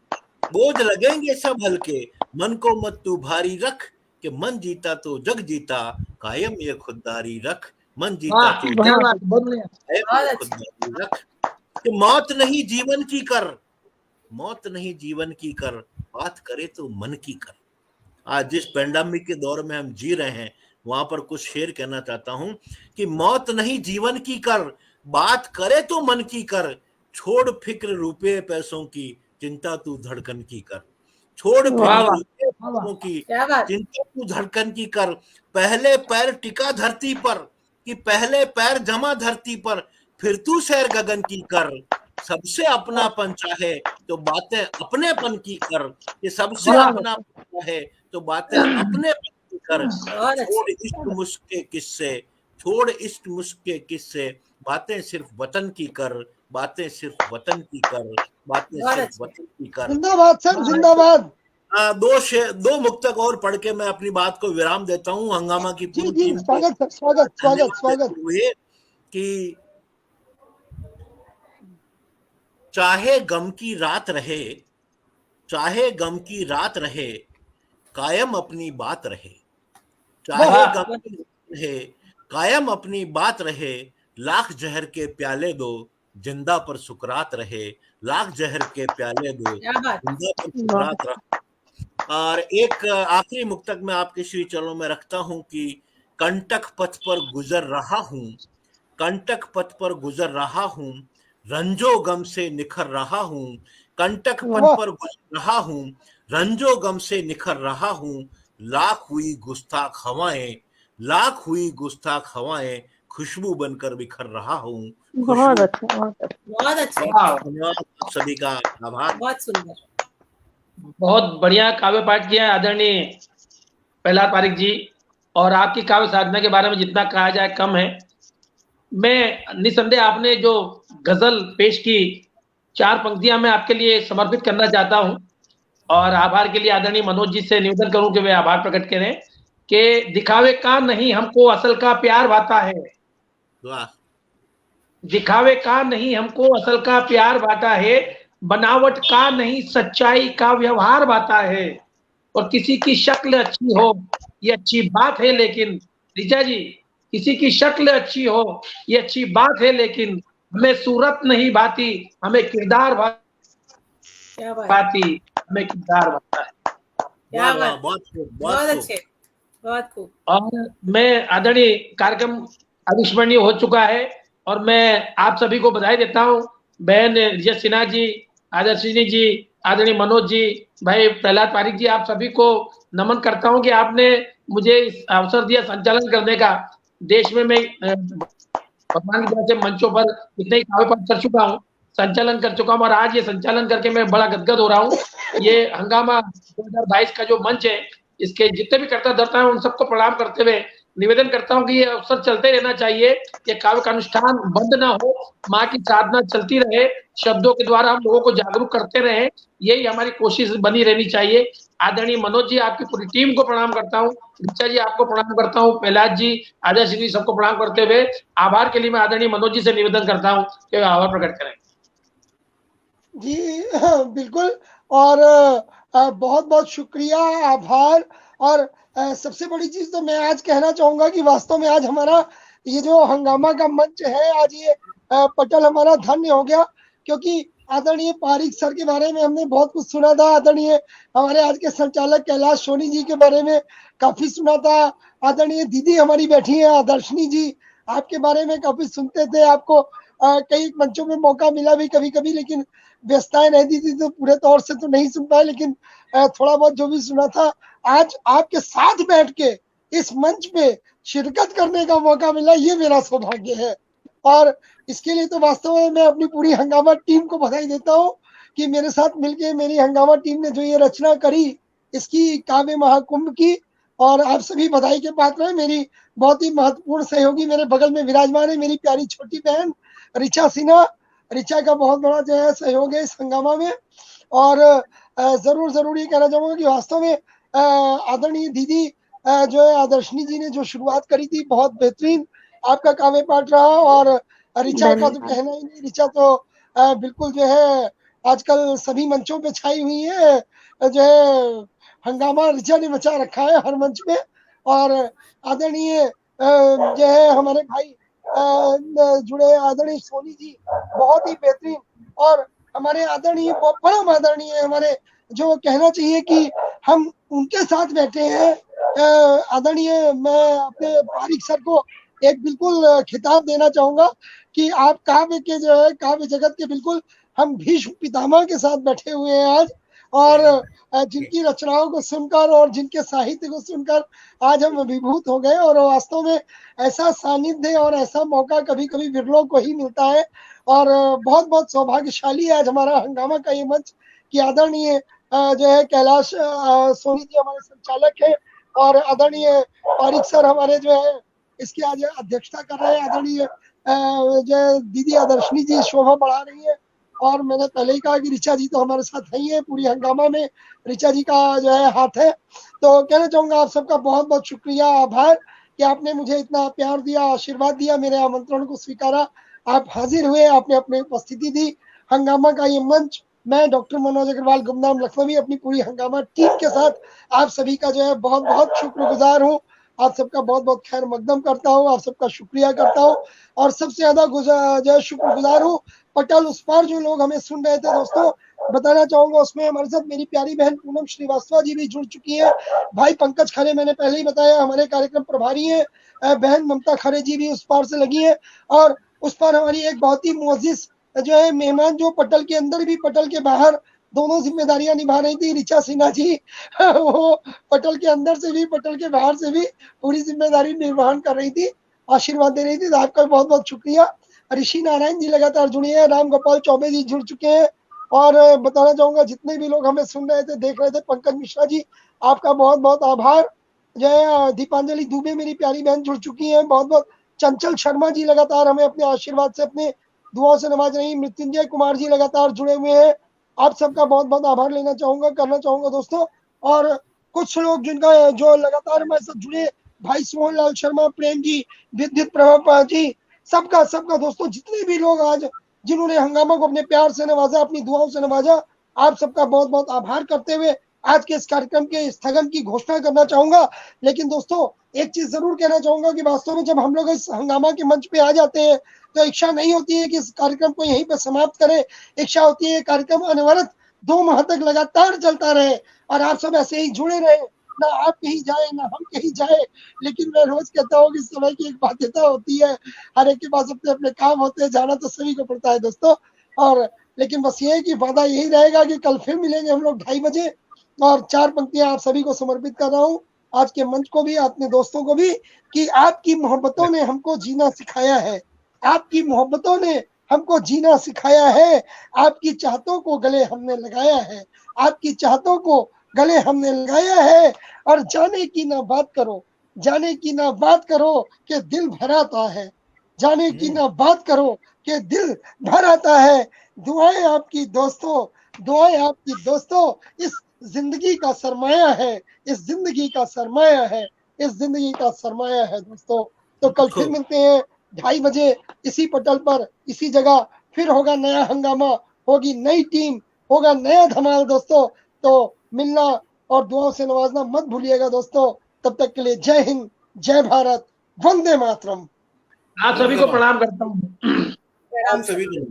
बोझ लगेंगे सब हल्के, मन को मत तू भारी रख। कि मन जीता तो जग जीता, कायम ये खुददारी रख। मन जीता तो खुददारी रख। कि मौत नहीं जीवन की कर, मौत नहीं जीवन की कर, बात करे तो मन की कर। आज जिस पेंडेमिक के दौर में हम जी रहे हैं, वहां पर कुछ शेर कहना चाहता हूं कि मौत नहीं जीवन की कर, बात करे तो मन की कर। छोड़ फिक्र रुपए पैसों की, चिंता तू धड़कन की कर। छोड़ फिक्र रुपए पैसों की, चिंता तू धड़कन की कर। पहले पैर टिका धरती पर, कि पहले पैर जमा धरती पर, फिर तू सैर गगन की कर। सबसे अपनापन चाहे तो बातें अपनेपन की कर। कि सबसे अपनापन चाहे तो बातें अपने कर। छोड़ इश्क मुश्क के किस्से, छोड़ इश्क मुश्क के किस्से, बातें सिर्फ वतन की कर। बातें सिर्फ वतन की कर, बातें सिर्फ वतन की कर। जिंदाबाद सर, जिंदाबाद। 2 मुक्तक और पढ़ के मैं अपनी बात को विराम देता हूँ। हंगामा की पूरी टीम स्वागत स्वागत स्वागत स्वागत। हुए कि चाहे गम की रात रहे, चाहे गम की रात रहे, कायम अपनी बात रहे, चाहे वाह गम की रात रहे, कायम अपनी बात रहे, लाख जहर के प्याले दो, जिंदा पर सुकरात रहे, लाख जहर के प्याले दो, क्या बात। जिंदा पर वाह। सुकरात रहे। और एक आखिरी मुक्तक मैं आपके श्री चरणों में रखता हूं कि कंटक पथ पर गुजर रहा हूं, कंटक पथ पर गुजर रहा हूं, रंजो गम से निखर रहा हूं, कंटक पथ वाह पर गुजर रहा हूं, रंजो गम से निखर रहा हूं, लाख हुई गुस्ताख हवाएं, लाख हुई गुस्ताख हवाएं, खुशबू बनकर बिखर रहा हूं, बहुत खुशबू। अच्छा, बहुत अच्छा। बहुत अच्छे, वाह, धन्यवाद आप सभी का आभार। बहुत सुंदर। बहुत बढ़िया काव्य पाठ किया है आदरणीय प्रहलाद पारिक जी, और आपकी काव्य साधना के बारे में जितना कहा जाए कम है। मैं निसंदेह आपने जो गजल पेश की, 4 पंक्तियां मैं आपके लिए समर्पित करना चाहता हूं, और आभार के लिए आदरणीय मनोज जी से निवेदन करूं कि वे आभार प्रकट करें कि दिखावे का नहीं हमको असल का प्यार भाता है, वाह, दिखावे का नहीं हमको असल का प्यार भाता है, बनावट का नहीं सच्चाई का व्यवहार भाता है, और किसी की शक्ल अच्छी हो ये अच्छी बात है, लेकिन ऋचा जी किसी की शक्ल अच्छी हो ये अच्छी बात है, लेकिन हमें सूरत नहीं भाती, हमें किरदार क्या बात, भाती, हमें किरदार भाता है। क्या वाह, वाह, बात, बहुत खूब, बहुत बहुत खूब। अच्छे, बहुत खूब। और मैं आदरणीय कार्यक्रम अविस्मरणीय हो चुका है, और मैं आप सभी को बधाई देता हूं। बहन रिचा सिन्हा जी, आदर्शिनी जी, आदरणीय मनोज जी, भाई प्रहलाद पारिक जी, आप सभी को नमन करता हूं कि आपने मुझे इस अवसर दिया संचालन करने का। देश में मैं भगवान की दया से मंचों पर इतने ही काव्य पाठ कर चुका हूँ, संचालन कर चुका हूँ, और आज ये संचालन करके मैं बड़ा गदगद हो रहा हूँ। ये हंगामा 2022 का जो मंच है, इसके जितने भी कर्ता धर्ता हैं उन सबको प्रणाम करते हुए निवेदन करता हूँ कि ये अवसर चलते रहना चाहिए, ये काव्य का अनुष्ठान बंद ना हो, माँ की साधना चलती रहे, शब्दों के द्वारा हम लोगों को जागरूक करते रहे, यही हमारी कोशिश बनी रहनी चाहिए। आदरणीय मनोज जी, आपकी पूरी टीम को प्रणाम करता हूँ, ऋचा जी आपको प्रणाम करता हूँ, प्रहलाद जी, आदर्श जी, सबको प्रणाम करते हुए आभार के लिए मैं आदरणीय मनोज जी से निवेदन करता हूँ कि आभार प्रकट करें। जी बिल्कुल। और बहुत बहुत शुक्रिया, आभार। और सबसे बड़ी चीज तो मैं आज कहना चाहूंगा कि वास्तव में आज हमारा ये जो हंगामा का मंच है, आज ये पटल हमारा धन्य हो गया, क्योंकि आदरणीय पारिक सर के बारे में हमने बहुत कुछ सुना था, आदरणीय हमारे आज के संचालक कैलाश सोनी जी के बारे में काफी सुना था, आदरणीय दीदी हमारी बैठी है आदर्शनी जी, आपके बारे में काफी सुनते थे, आपको कई मंचों में मौका मिला भी कभी कभी, लेकिन व्यस्तताएं रहती थी तो पूरे तौर से तो नहीं सुन पाए, लेकिन थोड़ा बहुत जो भी सुना था, आज आपके साथ बैठ के इस मंच पे शिरकत करने का मौका मिला, ये मेरा सौभाग्य है। और इसके लिए तो वास्तव में मैं अपनी पूरी हंगामा टीम को बधाई देता हूँ कि मेरे साथ मिलके मेरी हंगामा टीम ने जो ये रचना करी इसकी काव्य महाकुंभ की, और आप सभी बधाई के पात्र हैं। मेरी बहुत ही महत्वपूर्ण सहयोगी मेरे बगल में विराजमान है, मेरी प्यारी छोटी बहन रिचा सिन्हा। रिचा का बहुत बड़ा जो है सहयोग है इस हंगामा में। और जरूर जरूर ये कहना चाहूंगा कि वास्तव में आदरणीय दीदी जो है आदर्शनी जी ने जो शुरुआत करी थी, बहुत बेहतरीन आपका काव्य पाठ रहा। और रिचा का तो कहना ही नहीं, रिचा तो बिल्कुल जो है आजकल सभी मंचों पे छाई हुई है, जो है हंगामा रिचा ने मचा रखा है हर मंच पे। और आदरणीय जो है हमारे भाई जुड़े आदरणीय सोनी जी, बहुत ही बेहतरीन। और हमारे आदरणीय परम आदरणीय हमारे, जो कहना चाहिए कि हम उनके साथ बैठे हैं, आदरणीय मैं अपने पारिक सर को एक बिल्कुल खिताब देना चाहूंगा कि आप काव्य के जो है काव्य जगत के बिल्कुल हम भीष्म पितामह के साथ बैठे हुए हैं आज। और जिनकी रचनाओं को सुनकर और जिनके साहित्य को सुनकर आज हम अभिभूत हो गए। और वास्तव में ऐसा सानिध्य और ऐसा मौका कभी कभी विरलों को ही मिलता है। और बहुत बहुत सौभाग्यशाली आज हमारा हंगामा का ये मंच कि आदरणीय जो है कैलाश सोनी जी हमारे संचालक है, और आदरणीय पारिक सर हमारे जो है इसकी आज अध्यक्षता कर रहे हैं, आदरणीय जो दीदी आदर्शनी जी शोभा बढ़ा रही है। और मैंने पहले ही कहा कि रिचा जी तो हमारे साथ है ही है, पूरी हंगामा में रिचा जी का जो है हाथ है। तो कहना चाहूंगा आप सबका बहुत बहुत शुक्रिया, आभार कि आपने मुझे इतना प्यार दिया, आशीर्वाद दिया, मेरे आमंत्रण को स्वीकारा, आप हाजिर हुए, आपने अपनी उपस्थिति दी। हंगामा का ये मंच मैं डॉक्टर मनोज अग्रवाल गुमनाम लखनवी अपनी पूरी हंगामा टीम के साथ आप सभी का जो है बहुत बहुत शुक्रगुजार हूँ। आप सबका बहुत बहुत खैर मकदम करता हूँ, आप सबका शुक्रिया करता हूँ और सबसे ज्यादा जो है शुक्रगुजार हूँ पटल उस पार जो लोग हमें सुन रहे थे दोस्तों। बताना चाहूंगा उसमें हमारे साथ मेरी प्यारी बहन पूनम श्रीवास्तव जी भी जुड़ चुकी है। भाई पंकज खरे मैंने पहले ही बताया हमारे कार्यक्रम प्रभारी है। बहन ममता खरे जी भी उस पार से लगी है और उस पर हमारी एक बहुत ही मुअज्जिज जो है मेहमान जो पटल के अंदर भी पटल के बाहर दोनों जिम्मेदारियां निभा रही थी, ऋचा सिन्हा जी वो पटल के अंदर से भी पटल के बाहर से भी पूरी जिम्मेदारी निर्वहन कर रही थी, आशीर्वाद दे रही थी। तो आपका बहुत बहुत शुक्रिया। ऋषि नारायण जी लगातार जुड़े हैं, राम गोपाल चौबे जी जुड़ चुके हैं और बताना चाहूंगा जितने भी लोग हमें सुन रहे थे देख रहे थे, पंकज मिश्रा जी आपका बहुत बहुत आभार। जो है दीपांजलि दुबे मेरी प्यारी बहन जुड़ चुकी है, बहुत बहुत। चंचल शर्मा जी लगातार हमें अपने आशीर्वाद से अपने दुआओं से नवाज रही। मृत्युंजय कुमार जी लगातार जुड़े हुए हैं, आप सबका बहुत बहुत आभार लेना चाहूंगा, करना चाहूंगा दोस्तों। और कुछ लोग जिनका जो लगातार हमारे साथ जुड़े, भाई सोहन लाल शर्मा, प्रेम जी, विद्युत प्रभा जी, सबका सबका दोस्तों जितने भी लोग आज जिन्होंने हंगामा को अपने प्यार से नवाजा, अपनी दुआओं से नवाजा, आप सबका बहुत बहुत आभार करते हुए आज के इस कार्यक्रम के स्थगन की घोषणा करना चाहूंगा। लेकिन दोस्तों एक चीज जरूर कहना चाहूंगा कि वास्तव में जब हम लोग इस हंगामा के मंच पे आ जाते हैं तो इच्छा नहीं होती है कि इस कार्यक्रम को यहीं पर समाप्त करें। इच्छा होती है कार्यक्रम अनवरत 2 माह तक लगातार चलता रहे और आप सब ऐसे ही जुड़े रहे, ना आप कहीं जाए ना हम कहीं जाए। लेकिन मैं रोज कहता हूँ कि समय की एक बाध्यता होती है, हर एक के पास अपने अपने काम होते हैं, जाना तो सभी को पड़ता है दोस्तों। और लेकिन बस ये है कि वादा यही रहेगा कि कल फिर मिलेंगे हम लोग 2:30 बजे और 4 पंक्तियां आप सभी को समर्पित कर रहा हूँ, आज के मंच को भी, अपने दोस्तों को भी, कि आपकी मोहब्बतों ने हमको जीना सिखाया है, आपकी मोहब्बतों ने हमको जीना सिखाया है, आपकी चाहतों को गले हमने लगाया है, आपकी चाहतों को गले हमने लगाया है। और जाने की ना बात करो, जाने की ना बात करो कि दिल भर आता है, जाने की ना बात करो कि दिल भर आता है। दुआएं आपकी दोस्तों, दुआएं आपकी दोस्तों, इस जिंदगी का सरमाया है, इस जिंदगी का सरमाया है, इस जिंदगी का सरमाया है दोस्तों। तो कल फिर मिलते हैं 2:30 बजे इसी पटल पर, इसी जगह। फिर होगा नया हंगामा, होगी नई टीम, होगा नया धमाल दोस्तों। तो मिलना और दुआओं से नवाजना मत भूलिएगा दोस्तों। तब तक के लिए जय हिंद, जय भारत, वंदे मातरम। आप सभी को प्रणाम करता हूँ। आप सभी को